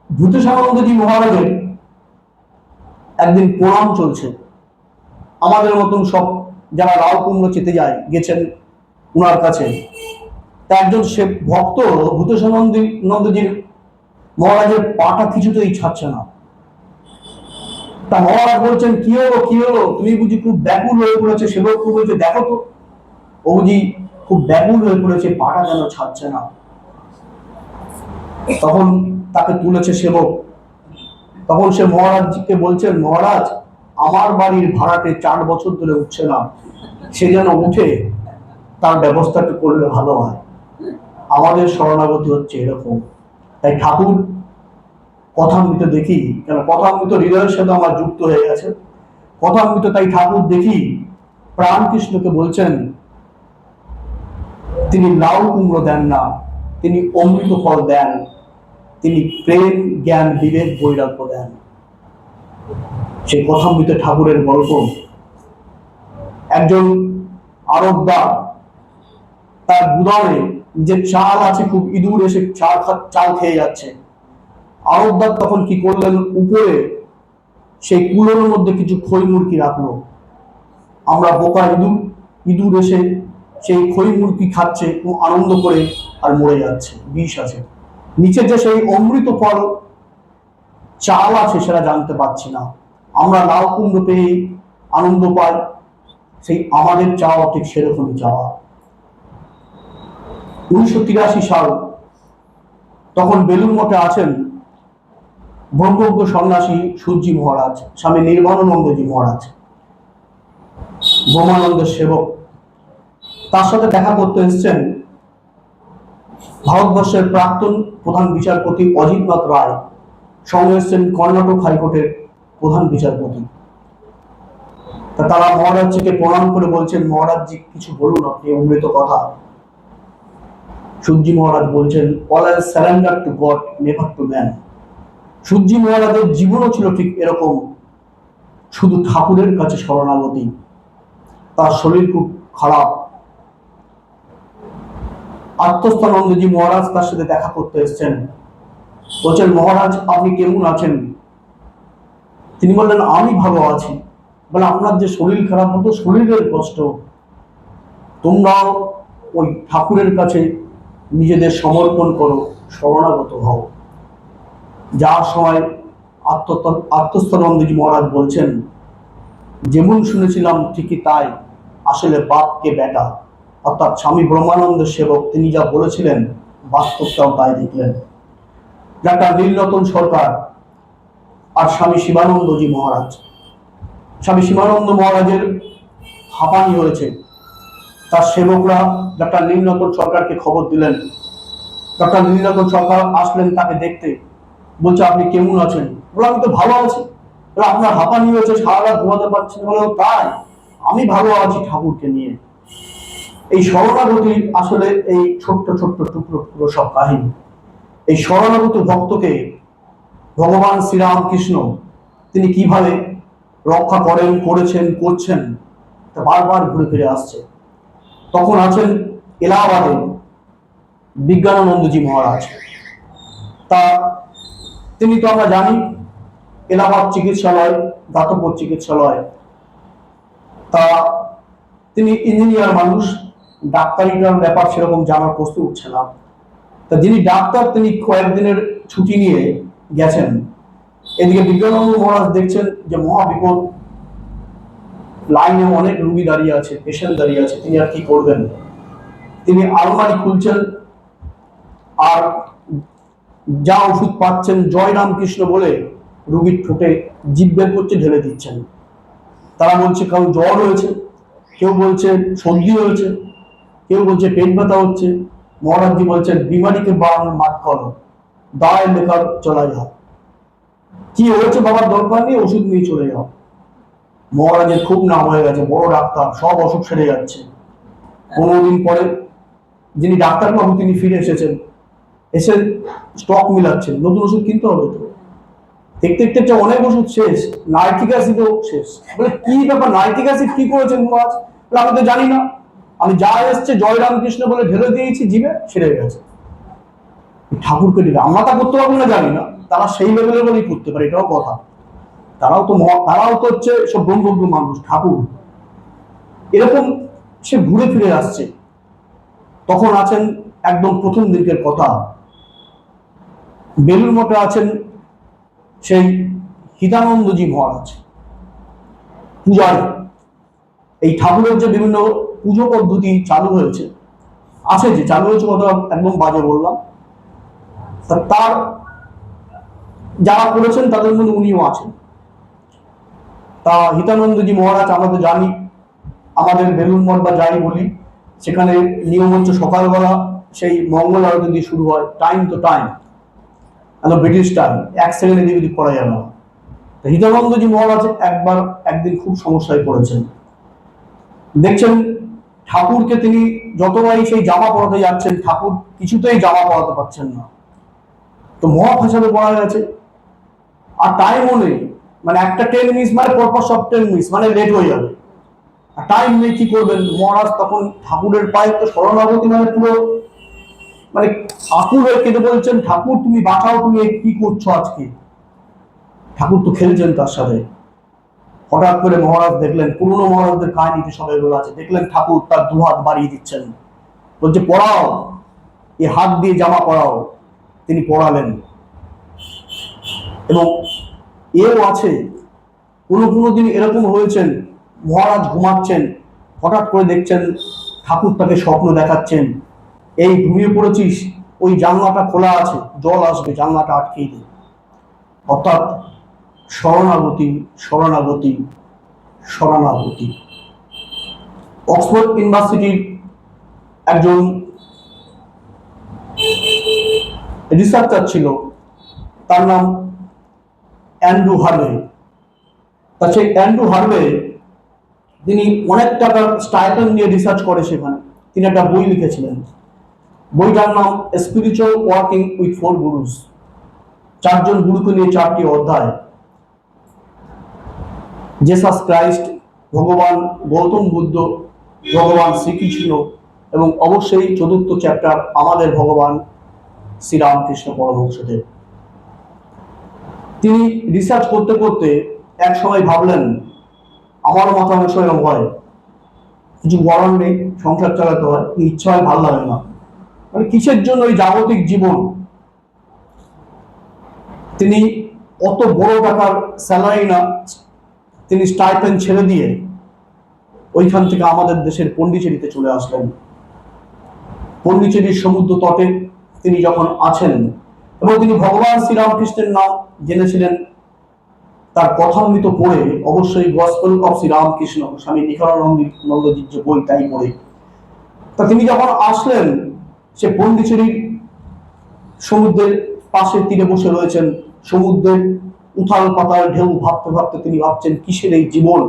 ভূতেশানন্দজি মহারাজের একদিন প্রণাম চলছে, আমাদের মতন সব যারা লাল কুমড়ো চেতে যায় গেছেন উনার কাছে। একজন সে ভক্ত ভূতেশানন্দজির মহারাজের পাটা কিছুতেই ছাড়ছে না। তা মহারাজ বলছেন, কি হলো কি হলো, তুমি বুঝি খুব ব্যাকুল হয়ে পড়েছে? সেবক বলছে, দেখো তো, ও বুঝি খুব ব্যাকুল হয়ে পড়েছে, পাটা যেন ছাড়ছে না। তখন তাকে তুলেছে সেবক। তখন সে মহারাজকে বলছেন, মহারাজ, আমার বাড়ির ভাড়াটে 4 বছর ধরে উঠছে না, সে যেন উঠে, তার ব্যবস্থাটা করলে ভালো হয়। আমাদের শরণাগতি হচ্ছে এরকম। তাই ঠাকুর কথামৃত দেখি, কেন কথামৃত হৃদয়ের সাথে আমার যুক্ত হয়ে গেছে, কথামৃত তাই ঠাকুর দেখি প্রাণ কৃষ্ণকে বলছেন, তিনি লাউ কুমড়ো দেন না, তিনি অমৃত ফল দেন, তিনি প্রেম জ্ঞান বিবেক বৈরাগ্য দেন। সেই কথামৃত ঠাকুরের গল্প। একজন আরবদার, তার গুদামে যে চাল আছে, খুব ইঁদুর এসে চাল খেয়ে যাচ্ছে। আরবদার তখন কি করলেন, উপরে সেই কুলোর মধ্যে কিছু খই মুরগি রাখলো। আমরা বোকা ইঁদুর, ইঁদুর এসে সেই খই মুরগি খাচ্ছে খুব আনন্দ করে, আর মরে যাচ্ছে, বিষ আছে। নিচে যে সেই অমৃত ফল চাল আছে সেটা জানতে পারছি না। আমরা লাউ কুমড়ো পেয়ে আনন্দ পাই, সেই আমাদের চাওয়া ঠিক সেরকমই চাওয়া। 1983 সাল, তখন বেলুর মঠে আছেন ব্রহ্মজ্ঞ সন্ন্যাসী সূর্যি মহারাজ, স্বামী নির্বাণানন্দজি মহারাজ, ব্রহ্মানন্দের সেবক। তার সাথে দেখা করতে এসেছেন ভারতবর্ষের প্রাক্তন প্রধান বিচারপতি অজিতনাথ রায়, সঙ্গে এসেছেন কর্ণাটক হাইকোর্টের প্রধান বিচারপতি। তারা মহারাজজিকে প্রণাম করে বলছেন, মহারাজজি কিছু বলুন, আপনি অমৃত কথা। সূর্যি মহারাজ বলছেন, all I surrender to God, never to man. Surya মহারাজের জীবনও ছিল ঠিক এরকম, শুধু ঠাকুরের কাছে শরণাগতি। তার শরীর খুব খারাপ। আত্মস্থানন্দজি মহারাজ তার সাথে দেখা করতে এসেছেন, বলছেন, মহারাজ আপনি কেমন আছেন? তিনি বললেন, আমি ভালো আছি। বলে, আপনার যে শরীর খারাপ হতো, শরীরের কষ্ট, তোমরাও ওই ঠাকুরের কাছে নিজেদের সমর্পণ করো, শরণাগত হও। যার সময় আত্মস্থানন্দজি মহারাজ বলছেন, যেমন শুনেছিলাম ঠিকই তাই, আসলে বাপকে বেটা, অর্থাৎ স্বামী ব্রহ্মানন্দের সেবক, তিনি যা বলেছিলেন বাস্তবটাও তাই দেখলেন। ডাক্তার নীলরতন সরকার আর স্বামী শিবানন্দজি মহারাজ, স্বামী শিবানন্দ মহারাজের হাঁপানি হয়েছে। তার সেবকরা ডাক্তার নীলরতন সরকারকে খবর দিলেন। ডক্টর নীলরতন সরকার আসলেন তাকে দেখতে। বলছে, আপনি কেমন আছেন? বলে, আমি তো ভালো আছি। বলে, আপনার হাঁপানি হয়েছে, সারা রাত ঘুমাতে পারছেন? বলে, তাই, আমি ভালো আছি ঠাকুরকে নিয়ে। এই শরণাগতির আসলে এই ছোট্ট ছোট্ট টুকরো টুকরো সব কাহিনী। এই শরণাগত ভক্তকে ভগবান শ্রীরামকৃষ্ণ তিনি কিভাবে রক্ষা করেন, করেছেন, করছেন, তা বারবার ঘুরে ফিরে আসছে। তখন আছেন এলাহাবাদে বিজ্ঞানানন্দজি মহারাজ। তা তিনি তো আমরা জানি এলাহাবাদ চিকিৎসালয় দাতব্য চিকিৎসালয়, তা তিনি ইঞ্জিনিয়ার মানুষ, ডাক্তারিটার ব্যাপার সেরকম জানার প্রশ্ন উঠছে না। তা যিনি ডাক্তার তিনি কয়েকদিনের ছুটি নিয়ে গেছেন। এদিকে বিজ্ঞানানন্দ মহারাজ দেখছেন যে মহা বিপদ, লাইনে অনেক রুগী দাঁড়িয়ে আছে, পেশেন্ট দাঁড়িয়ে আছে, তিনি আর কি করবেন। তিনি আলমারি খুলছেন আর যা ওষুধ পাচ্ছেন জয় রামকৃষ্ণ বলে রুগীর ঠোঁটে জিভ বের করছে, ঢেলে দিচ্ছেন। তারা বলছে কারো জ্বর হয়েছে, কেউ বলছে সর্দি হয়েছে, কেউ বলছে পেট ব্যথা হচ্ছে। মহারাজজি বলছেন বিমারিকে বাড়ানোর মাত করো, দায় লেখার চলা যাও, কি হয়েছে বাবার দরকার নেই, ওষুধ নিয়ে চলে যাও। মহারাজের খুব নাম হয়ে গেছে, বড় ডাক্তার, সব অসুখ সেরে যাচ্ছে। 15 দিন পরে যিনি ডাক্তার বাবু তিনি ফিরে এসেছেন, এসে স্টক মিলাচ্ছেন, নতুন ওষুধ কিনতে হবে তো। দেখতে দেখতে অনেক ওষুধ শেষ, নাইট্রিক অ্যাসিডও শেষ। বলে কি ব্যাপার, নাইট্রিক অ্যাসিড কি করেছেন মহারাজ? আমি তো জানি না, আমি যা এসছে জয় রামকৃষ্ণ বলে ঢেলে দিয়েছি জিভে, সেরে গেছে। ঠাকুরকে দিকে আমরা তা করতে পারবো না জানি না, তারা সেই লেভেলের বলেই করতে পারে, এটাও কথা। তারাও তো হচ্ছে সব ব্রহ্মজ্ঞ মানুষ, ঠাকুর এরকম। সে ঘুরে ফিরে আসছে। তখন আছেন একদম প্রথম দিকের কথা, বেলুর মঠে আছেন সেই হিতানন্দজি মহারাজ, পূজারী। এই ঠাকুরের যে বিভিন্ন পুজো পদ্ধতি চালু হয়েছে, আছে যে চালু হয়েছে কথা একদম বাজে বললাম, তার যারা করেছেন তাদের মধ্যে উনিও আছেন। তা হিতানন্দজি মহারাজ আমরা তো জানি, আমাদের বেলুর মঠ বা যাই বলি, সেখানে নিয়ম হচ্ছে সকালবেলা সেই মঙ্গল আরতি দিয়ে শুরু হয়, টাইম তো টাইম, ব্রিটিশ টাইম, 1 সেকেন্ডে এদিক ওদিক করা যাবে না। হিতানন্দজি মহারাজ একদিন খুব সমস্যায় পড়েছেন। দেখছেন ঠাকুরকে তিনি যতবারই সেই জামা পরাতে যাচ্ছেন, ঠাকুর কিছুতেই জামা পরাতে পারছেন না। তো মহা ফাঁসাতে পড়া গেছে, আর টাইমও নেই, মানে একটা ট্রেন মিস মানে পরপর সব ট্রেন মিস, মানে লেট হয়ে যাবে, আর টাইম নেই, কি করবেন। মহারাজ তখন ঠাকুরের পায়ে তো শরণাগতি, মানে পুরো মানে আকুল হয়ে কেঁদে বলছেন ঠাকুর তুমি বাঁচাও, তুমি কি করছো আজকে। ঠাকুর তো খেলছেন তার সাথে। হঠাৎ করে মহারাজ দেখলেন, পুরনো মহারাজদের কাহিনীতে সবাই এগুলো আছে, দেখলেন ঠাকুর তার 2 হাত বাড়িয়ে দিচ্ছেন, বলছে পড়াও, এই হাত দিয়ে জামা পরাও। তিনি পড়ালেন। এবং এও আছে, কোনো দিন এরকম হয়েছেন মহারাজ ঘুমাচ্ছেন, হঠাৎ করে দেখছেন ঠাকুর তাকে স্বপ্ন দেখাচ্ছেন, এই ঘুমিয়ে পড়েছিস, ওই জানলাটা খোলা আছে, জল আসবে, জানলাটা আটকেই দে। অর্থাৎ শরণাগতি শরণাগতি শরণাগতি। অক্সফোর্ড ইউনিভার্সিটির একজন রিসার্চার ছিল, তার নাম অ্যান্ড্রু হার্ভে। তা সেই অ্যান্ড্রু হার্ভে তিনি অনেক টাকার স্টাইপেন্ড নিয়ে রিসার্চ করে সেখানে। তিনি একটা বই লিখেছিলেন, বইটার নাম স্পিরিচুয়াল ওয়ার্কিং উইথ 4 গুরুস, 4 জন গুরুকে নিয়ে 4টি অধ্যায়। জেসাস ক্রাইস্ট, ভগবান গৌতম বুদ্ধ, ভগবান শ্রীকৃষ্ণ, এবং অবশ্যই 4র্থ চ্যাপ্টার আমাদের ভগবান শ্রীরামকৃষ্ণ পরমহংসদেব। তিনি রিসার্চ করতে করতে এক সময় ভাবলেন আমার মাথা অনেক সময় হয়, কিছু বলার নেই, সংসার চালাতে হয়, ইচ্ছা হয়, ভালো লাগে না, মানে কিসের জন্য এই জাগতিক জীবন। তিনি অত বড় টাকার স্যালারি না, তিনি স্টাইপেন্ড ছেড়ে দিয়ে ওইখান থেকে আমাদের দেশের পন্ডিচেরিতে চলে আসলেন। পন্ডিচেরির সমুদ্র তটে তিনি যখন আছেন, এবং তিনি ভগবান শ্রীরামকৃষ্ণের নাম জেনেছিলেন, তার কথামৃত পড়ে, অবশ্যই গসপেল অফ শ্রীরামকৃষ্ণ স্বামী নিখরানন্দজির যে বই তাই পড়ে। তা তিনি যখন আসলেন, সে পন্ডিচেরির সমুদ্রের পাশের তীরে বসে রয়েছেন, সমুদ্রের উথাল পাতাল ঢেউ ভাবতে ভাবতে তিনি ভাবছেন কিসের এই জীবন,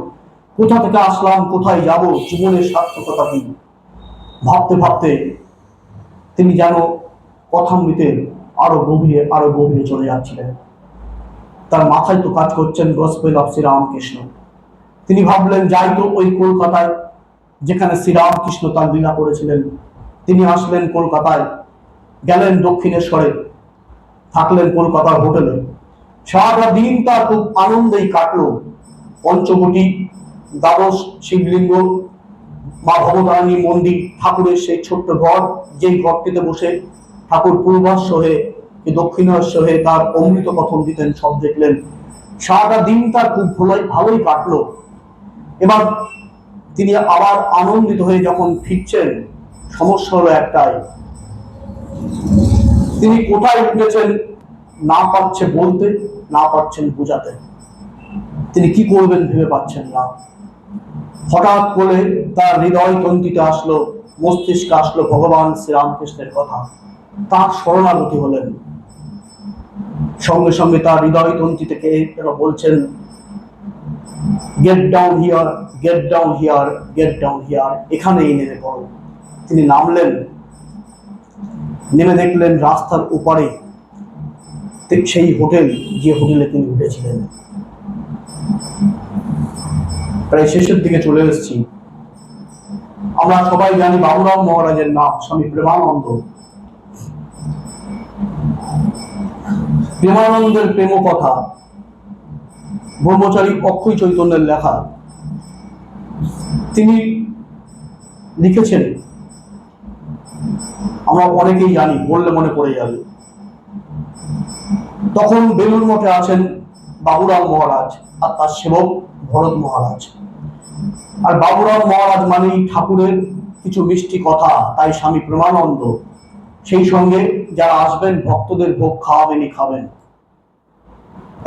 কোথা থেকে আসলাম, কোথায় যাব, জীবনের সার্থকতা কি। ভাবতে ভাবতে তিনি যেন কথামৃতের আরো গভীরে চলে যাচ্ছিলেন। তার মাথায় তো কাজ করছেন গসপেল অফ শ্রীরামকৃষ্ণ। তিনি ভাবলেন যাই তো ওই কলকাতায় যেখানে শ্রীরামকৃষ্ণ তার লীলা করেছিলেন। তিনি আসলেন কলকাতায়, গেলেন দক্ষিণেশ্বরে, থাকলেন কলকাতার হোটেলে। সারাটা দিন তার খুব আনন্দেই কাটলো। পঞ্চবটি, দ্বাদশ শিবলিঙ্গ, মা ভবতারিণী মন্দির, ঠাকুরের সেই ছোট্ট ঘর, যেই ঘরটিতে বসে ঠাকুর পূর্বাশ্ব হয়ে দক্ষিণাশ্ব হয়ে তার অমৃত কথন দিতেন, সব দেখলেন। সারাটা দিন তার খুব ভালোই কাটলো। এবার তিনি আবার আনন্দিত হয়ে যখন ফিরছেন, সমস্যা হলো একটাই, তিনি কোথায় উঠেছেন না পারছে বলতে, না পারছেন বোঝাতে। তিনি কি করবেন ভেবে পাচ্ছেন না। হঠাৎ করে তার হৃদয় তন্ত্রীতে আসলো, মস্তিষ্কে আসলো ভগবান শ্রীরামকৃষ্ণের কথা। তার শরণাগতি হলেন। সঙ্গে সঙ্গে তার হৃদয় তন্ত্রী থেকে বলছেন, get down here, get down here, get down here, এখানেই নেমে পড়ো। তিনি নামলেন, নেমে দেখলেন রাস্তার ওপারে সেই হোটেল, যে হোটেলে তিনি উঠেছিলেন। প্রায় শেষের দিকে চলে এসেছি। আমরা সবাই জানি বাবুরাম মহারাজের নাম স্বামী প্রেমানন্দ। প্রেমানন্দের প্রেম কথা ব্রহ্মচারী অক্ষয় চৈতন্যের লেখা। তিনি লিখেছেন, আমরা অনেকেই জানি, বললে মনে পড়ে যাবে। তখন বেলুর মঠে আছেন বাবুরাম মহারাজ আর তার সেবক ভরত মহারাজ। আর বাবুরাম মহারাজ মানেই ঠাকুরের কিছু মিষ্টি কথা, তাই স্বামী প্রেমানন্দ সেই সঙ্গে যারা আসবেন ভক্তদের ভোগ খাওয়াবেনই খাবেন।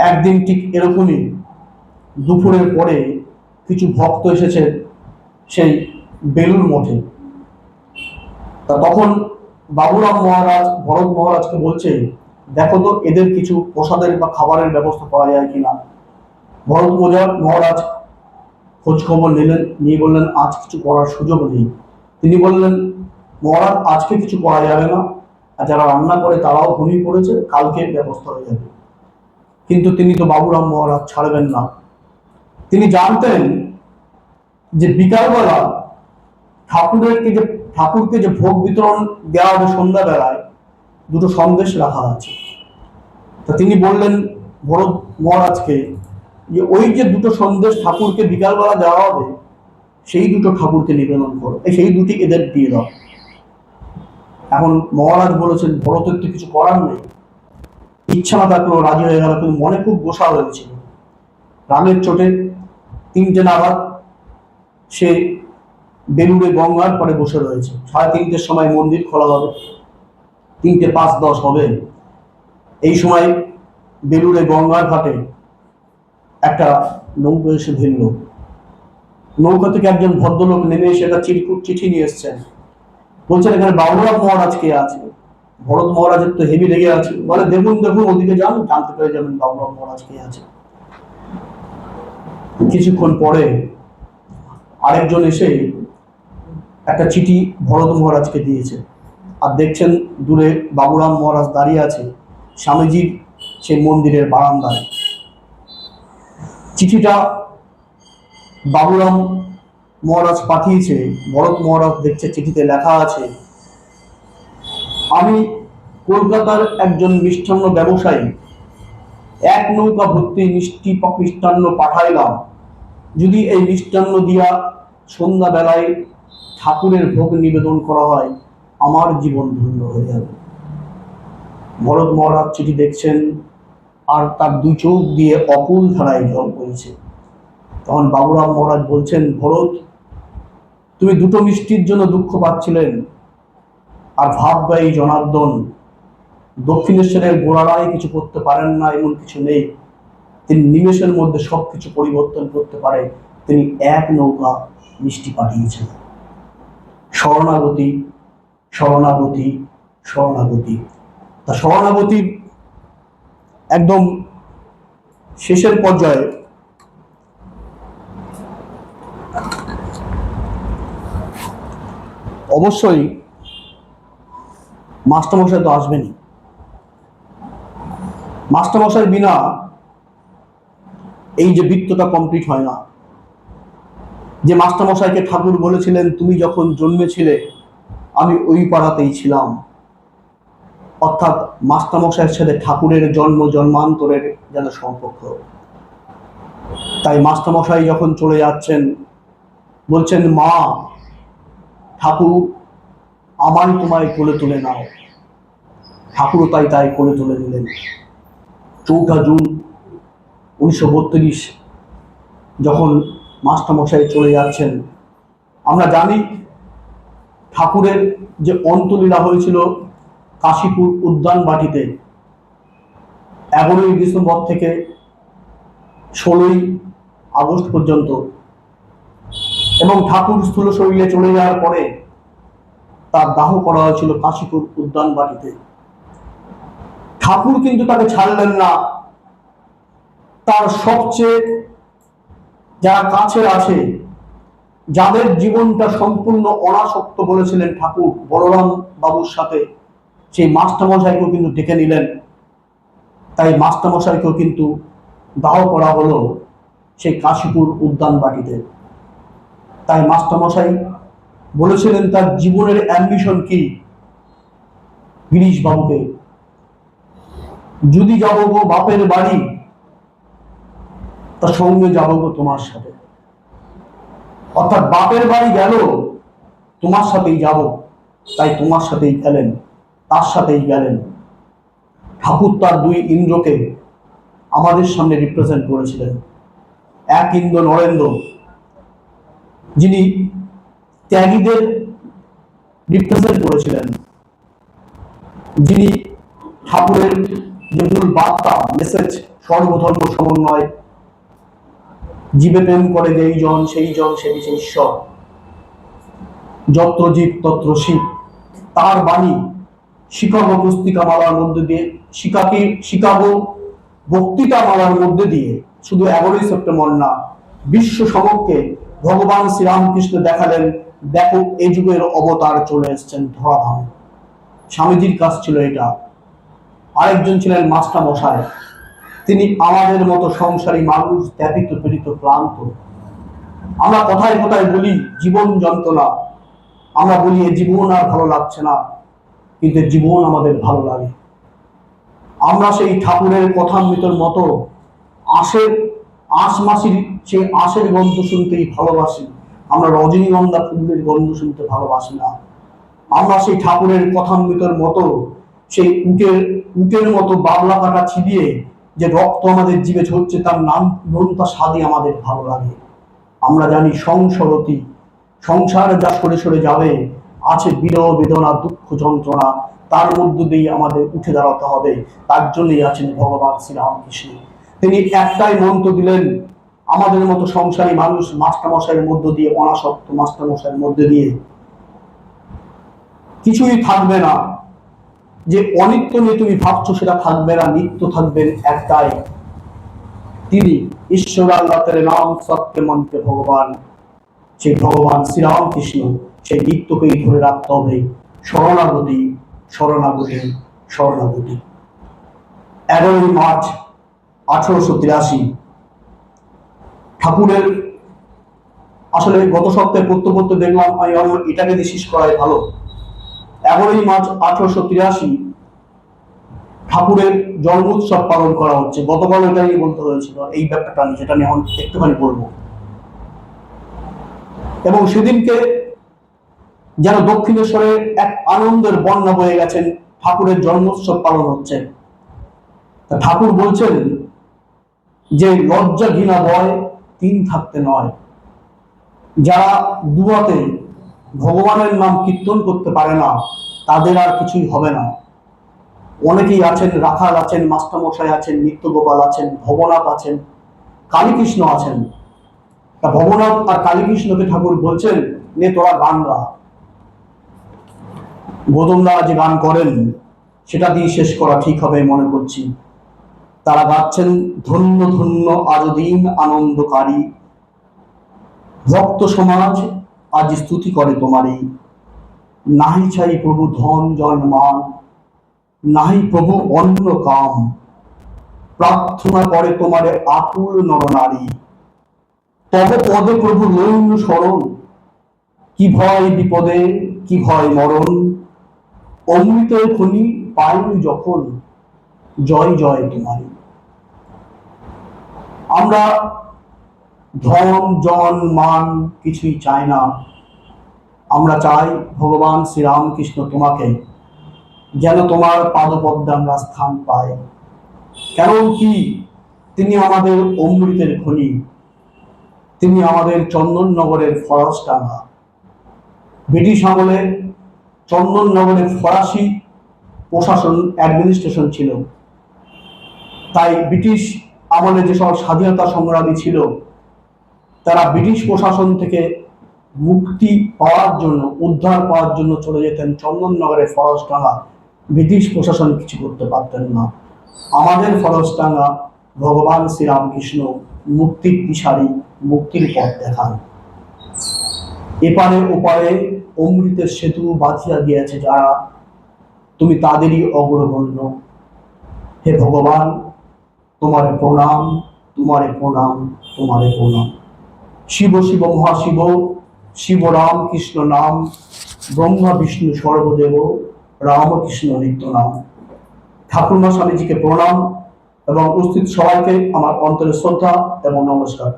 একদিন ঠিক এরকমই দুপুরের পরে কিছু ভক্ত এসেছে সেই বেলুর মঠে। তা তখন বাবুরাম মহারাজ ভরত মহারাজকে বলছে, দেখো তো এদের কিছু প্রসাদের বা খাবারের ব্যবস্থা করা যায় কিনা। ভরত মহারাজ খোঁজ খবর নিলেন, নিয়ে বললেন আজ কিছু করার সুযোগ নেই। তিনি বললেন, মহারাজ আজকে কিছু করা যাবে না, আর যারা রান্না করে তারাও ঘুমিয়ে পড়েছে, কালকে ব্যবস্থা হয়ে যাবে। কিন্তু তিনি তো বাবুরাম মহারাজ ছাড়বেন না। তিনি জানতেন যে বিকালবেলা ঠাকুরকে যে ভোগ বিতরণ দেওয়া হবে সন্ধ্যাবেলায়, দুটো সন্দেশ রাখা আছে। তা তিনি বললেন ভরত মহারাজকে যে ওই যে দুটো সন্দেশ ঠাকুরকে বিকালবেলা দেওয়া হবে, সেই দুটো ঠাকুরকে নিবেদন করো, সেই দুটি এদের দিয়ে দাও। এখন মহারাজ বলেছেন, ভরতের তো কিছু করার নেই, ইচ্ছা না থাকলেও রাজি হয়ে গেল, কিন্তু মনে খুব গোসা হয়েছিল। রাগের চোটে 3টে নাগাদ সে বেলুড়ে গঙ্গার পরে বসে রয়েছে। 3:30-র সময় মন্দির খোলা হবে, 3:05-10 হবে। এই সময় বেলুড়ে গঙ্গার ঘাটে একটা নৌকা এসে ভিড়ল। নৌকা থেকে একজন ভদ্রলোক নেমে এসে একটা চিঠি নিয়ে এসছেন। বলছেন এখানে বাবুরাম মহারাজ কে আছে। ভরত মহারাজের তো হেভি লেগে আছে, বলে দেখুন দেখুন ওদিকে যান, জানতে পেরে যাবেন বাবুরাম মহারাজ কে আছে। কিছুক্ষণ পরে আরেকজন এসে একটা চিঠি ভরত মহারাজকে দিয়েছে। আর দেখছেন দূরে বাবুরাম মহারাজ দাঁড়িয়ে আছে স্বামীজির সেই মন্দিরের বারান্দায়। চিঠিটা বাবুরাম মহারাজ পাঠিয়েছে। ভরত মহারাজ দেখছে চিঠিতে লেখা আছে, আমি কলকাতার একজন মিষ্টান্ন ব্যবসায়ী, 1 নৌকা ভর্তি মিষ্টান্ন পাঠাইলাম। যদি এই মিষ্টান্ন দিয়া সন্ধ্যা বেলায় ঠাকুরের ভোগ নিবেদন করা হয়, আমার জীবন ধন্য হয়ে যাবে। ভরত মহারাজ চিঠি দেখছেন আর তার 2 চোখ দিয়ে অকুল ধারায় জল পড়ছে। তখন বাবুরাম মহারাজ বলছেন, ভরত তুমি দুটো মিষ্টির জন্য দুঃখ পাচ্ছিলেন, আর ভাববাই জনার্দন দক্ষিণেশ্বরের গোড়ারায় কিছু করতে পারেন না এমন কিছু নেই। তিনি নিমেষের মধ্যে সবকিছু পরিবর্তন করতে পারে। তিনি 1 নৌকা মিষ্টি পাঠিয়েছেন। শরণাগতি শরণাগতি শরণাগতি। তা শরণাগতির একদম শেষের পর্যায়ে অবশ্যই মাস্টারমশাই তো আসবেনই। মাস্টারমশাই বিনা এই যে বৃত্তটা কমপ্লিট হয় না। যে মাস্টারমশাইকে ঠাকুর বলেছিলেন তুমি যখন জন্মেছিলে আমি ওই পাড়াতেই ছিলাম। অর্থাৎ মাস্টারমশাইয়ের সাথে ঠাকুরের জন্ম জন্মান্তরের যেন সম্পর্ক। তাই মাস্টারমশাই যখন চলে যাচ্ছেন বলছেন, মা ঠাকুর আমায় তোমায় কোলে তুলে নাও। ঠাকুরও তাই কোলে তুলে নিলেন। 4 জুন 1932 যখন মাস্টারমশাই চলে যাচ্ছেন, আমরা জানি ঠাকুরের যে অন্তলীলা হয়েছিল কাশীপুর উদ্যান বাটিতে 11ই ডিসেম্বর থেকে 16ই আগস্ট পর্যন্ত, এবং ঠাকুর স্থূল শরীরে চলে যাওয়ার পরে তার দাহ করা হয়েছিল কাশীপুর উদ্যান বাটিতে। ঠাকুর কিন্তু তাকে ছাড়লেন না। তার সবচেয়ে যারা কাছের আছে, যাদের জীবনটা সম্পূর্ণ অনাসক্ত বলেছিলেন ঠাকুর, বলরাম বাবুর সাথে, সেই মাস্টারমশাইকেও কিন্তু ডেকে নিলেন। তাই মাস্টারমশাইকেও কিন্তু দাহ করা হলো সেই কাশীপুর উদ্যান বাটিতে। তাই মাস্টারমশাই বলেছিলেন তার জীবনের অ্যাম্বিশন কি গিরিশ বাবুকে, যদি যাবো গো বাপের বাড়ি তার সঙ্গে যাবো গো তোমার সাথে। অর্থাৎ বাপের বাড়ি গেল তোমার সাথেই যাব, তাই তোমার সাথেই গেলেন, তার সাথেই গেলেন। ঠাকুর তার 2 ইন্দ্রকে আমাদের সামনে রিপ্রেজেন্ট করেছিলেন। এক ইন্দ্র নরেন্দ্র, যিনি ত্যাগীদের রিপ্রেজেন্ট করেছিলেন, যিনি ঠাকুরের যে মূল বার্তা মেসেজ সর্বধর্ম সমন্বয়, জীবে প্রেম করে যেই জন সেই জন সে দিছে ঈশ্বর, যত্র জীব তত্র শিব, তার বাণী শিকাগো পুস্তিকা মালার মধ্যে দিয়ে, শিকাগো বক্তৃতা মালার মধ্যে দিয়ে শুধু 11ই সেপ্টেম্বর না, বিশ্ব সমক্ষে ভগবান শ্রীরামকৃষ্ণ দেখালেন, দেখো এই যুগের অবতার চলে এসেছেন ধরাধামে। স্বামীজির কাজ ছিল এটা। আরেকজন ছিলেন মাস্টার মশাই, তিনি আমাদের মতো সংসারী মানুষ, ব্যথিত পীড়িত ক্লান্ত। আমরা কথায় কথায় বলি জীবন যন্ত্রণা, আমরা বলি এ জীবন আর ভালো লাগছে না, কিন্তু জীবন আমাদের ভালো লাগে। আমরা সেই ঠাকুরের কথামৃতর মতো আশ মাসির সেই আশের গন্ধ শুনতেই ভালোবাসি, আমরা রজনীগন্ধা ফুলের গন্ধ শুনতে ভালোবাসি না। আমরা সেই ঠাকুরের কথামৃতর মতো সেই উটের মতো বাবলা কাটা ছিটিয়ে যে রক্ত আমাদের জীবে ঝরছে তার নাম নোনতা স্বাদই আমাদের ভালো লাগে। আমরা জানি সংসারতি, সংসার যা সরে সরে যাবে, আছে বিরহ বেদনা দুঃখ যন্ত্রণা, তার মধ্য দিয়ে আমাদের উঠে দাঁড়াতে হবে। তার জন্যই আছেন ভগবান শ্রীরামকৃষ্ণ। তিনি একটাই মন্ত্র দিলেন, আমাদের মতো সংসারী মানুষ মাস্টারমশাইয়ের মধ্য দিয়ে, অনাসক্ত মাস্টারমশাইয়ের মধ্যে দিয়ে কিছুই থাকবে না। যে অনিত্য নিয়ে তুমি ভাবছো সেটা থাকবে না, নিত্য থাকবেন একটাই, তিনি ঈশ্বর আল্লাহ নাম সত্য মন্ত্রে ভগবান, সেই ভগবান শ্রীরামকৃষ্ণ। সেই নিত্যকেই ধরে রাখতে হবে, শরণাগতি শরণাগতি শরণাগতি। 11ই মার্চ 1883 ঠাকুরের, আসলে গত সপ্তাহে পড়তে দেখলাম আমি এটাকে দিয়ে শেষ করাই ভালো। 11ই মার্চ 1883 ঠাকুরের জন্ম উৎসব পালন করা হচ্ছে। গতকাল এটা নিয়ে বলতে হয়েছিল, এই ব্যাপারটা নিয়ে, যেটা নিয়ে এখন একটুখানি বলবো। এবং সেদিনকে যেন দক্ষিণেশ্বরে এক আনন্দের বন্যা বয়ে গেছেন, ঠাকুরের জন্মোৎসব পালন হচ্ছে। ঠাকুর বলছেন যে লজ্জা ঘৃণা ভয় 3 থাকতে নয়। যারা দুয়াতে ভগবানের নাম কীর্তন করতে পারে না তাদের আর কিছুই হবে না। অনেকেই আছেন, রাখাল আছেন, মাস্টারমশাই আছেন, নিত্যগোপাল আছেন, ভবনাথ আছেন, কালীকৃষ্ণ আছেন। তা ভবনাথ আর কালীকৃষ্ণকে ঠাকুর বলছেন, নে তোরা গান গা। গৌতমদা যে গান করেন সেটা দিয়ে শেষ করা ঠিক হবে মনে করছি। তারা গাচ্ছেন, ধন্য ধন্য আজ দিন আনন্দকারী, ভক্ত সমাজ আজ স্তুতি করে তোমারই, নাহি চাই প্রভু ধন জন্মান, নাহি প্রভু অন্য কাম, প্রার্থনা করে তোমারে আকুল নরনারী, তব পদে প্রভু লইন শরণ, কি ভয় বিপদে, কি ভয় মরণ, অমৃতের খনি পাইনি যখন, জয় জয় তোমারই। আমরা ধন জন মান কিছুই চাই না, আমরা চাই ভগবান শ্রীরামকৃষ্ণ তোমাকে, যেন তোমার পাদপদ্মে আমরা স্থান পাই। কারণ কি, তিনি আমাদের অমৃতের খনি, তিনি আমাদের চন্দননগরের ফরাসডাঙ্গা। ব্রিটিশ আমলে চন্দননগরে ফরাসি প্রশাসন অ্যাডমিনিস্ট্রেশন ছিল, তাই ব্রিটিশ আমলে যেসব স্বাধীনতা সংগ্রামী ছিল তারা ব্রিটিশ প্রশাসন থেকে মুক্তি পাওয়ার জন্য, উদ্ধার পাওয়ার জন্য চলে যেতেন চন্দননগরের ফরাসডাঙ্গা। ব্রিটিশ প্রশাসন কিছু করতে পারতেন না। আমাদের ফরাসডাঙ্গা ভগবান শ্রীরামকৃষ্ণ মুক্তির দিশারি, মুক্তির পথ দেখান। এপারে ওপারে অমৃতের সেতু বাঁধিয়া গিয়েছে যারা, তুমি তাদেরই অগ্রগণ্য। হে ভগবান, তোমারে প্রণাম, তোমারে প্রণাম, তোমারে প্রণাম। শিব শিব মহাশিব, শিব রাম কৃষ্ণ নাম, ব্রহ্মা বিষ্ণু সর্বদেব, রামকৃষ্ণ নিত্য নাম। ঠাকুরমা স্বামীজিকে প্রণাম এবং উপস্থিত সবাইকে আমার অন্তরের শ্রদ্ধা এবং নমস্কার।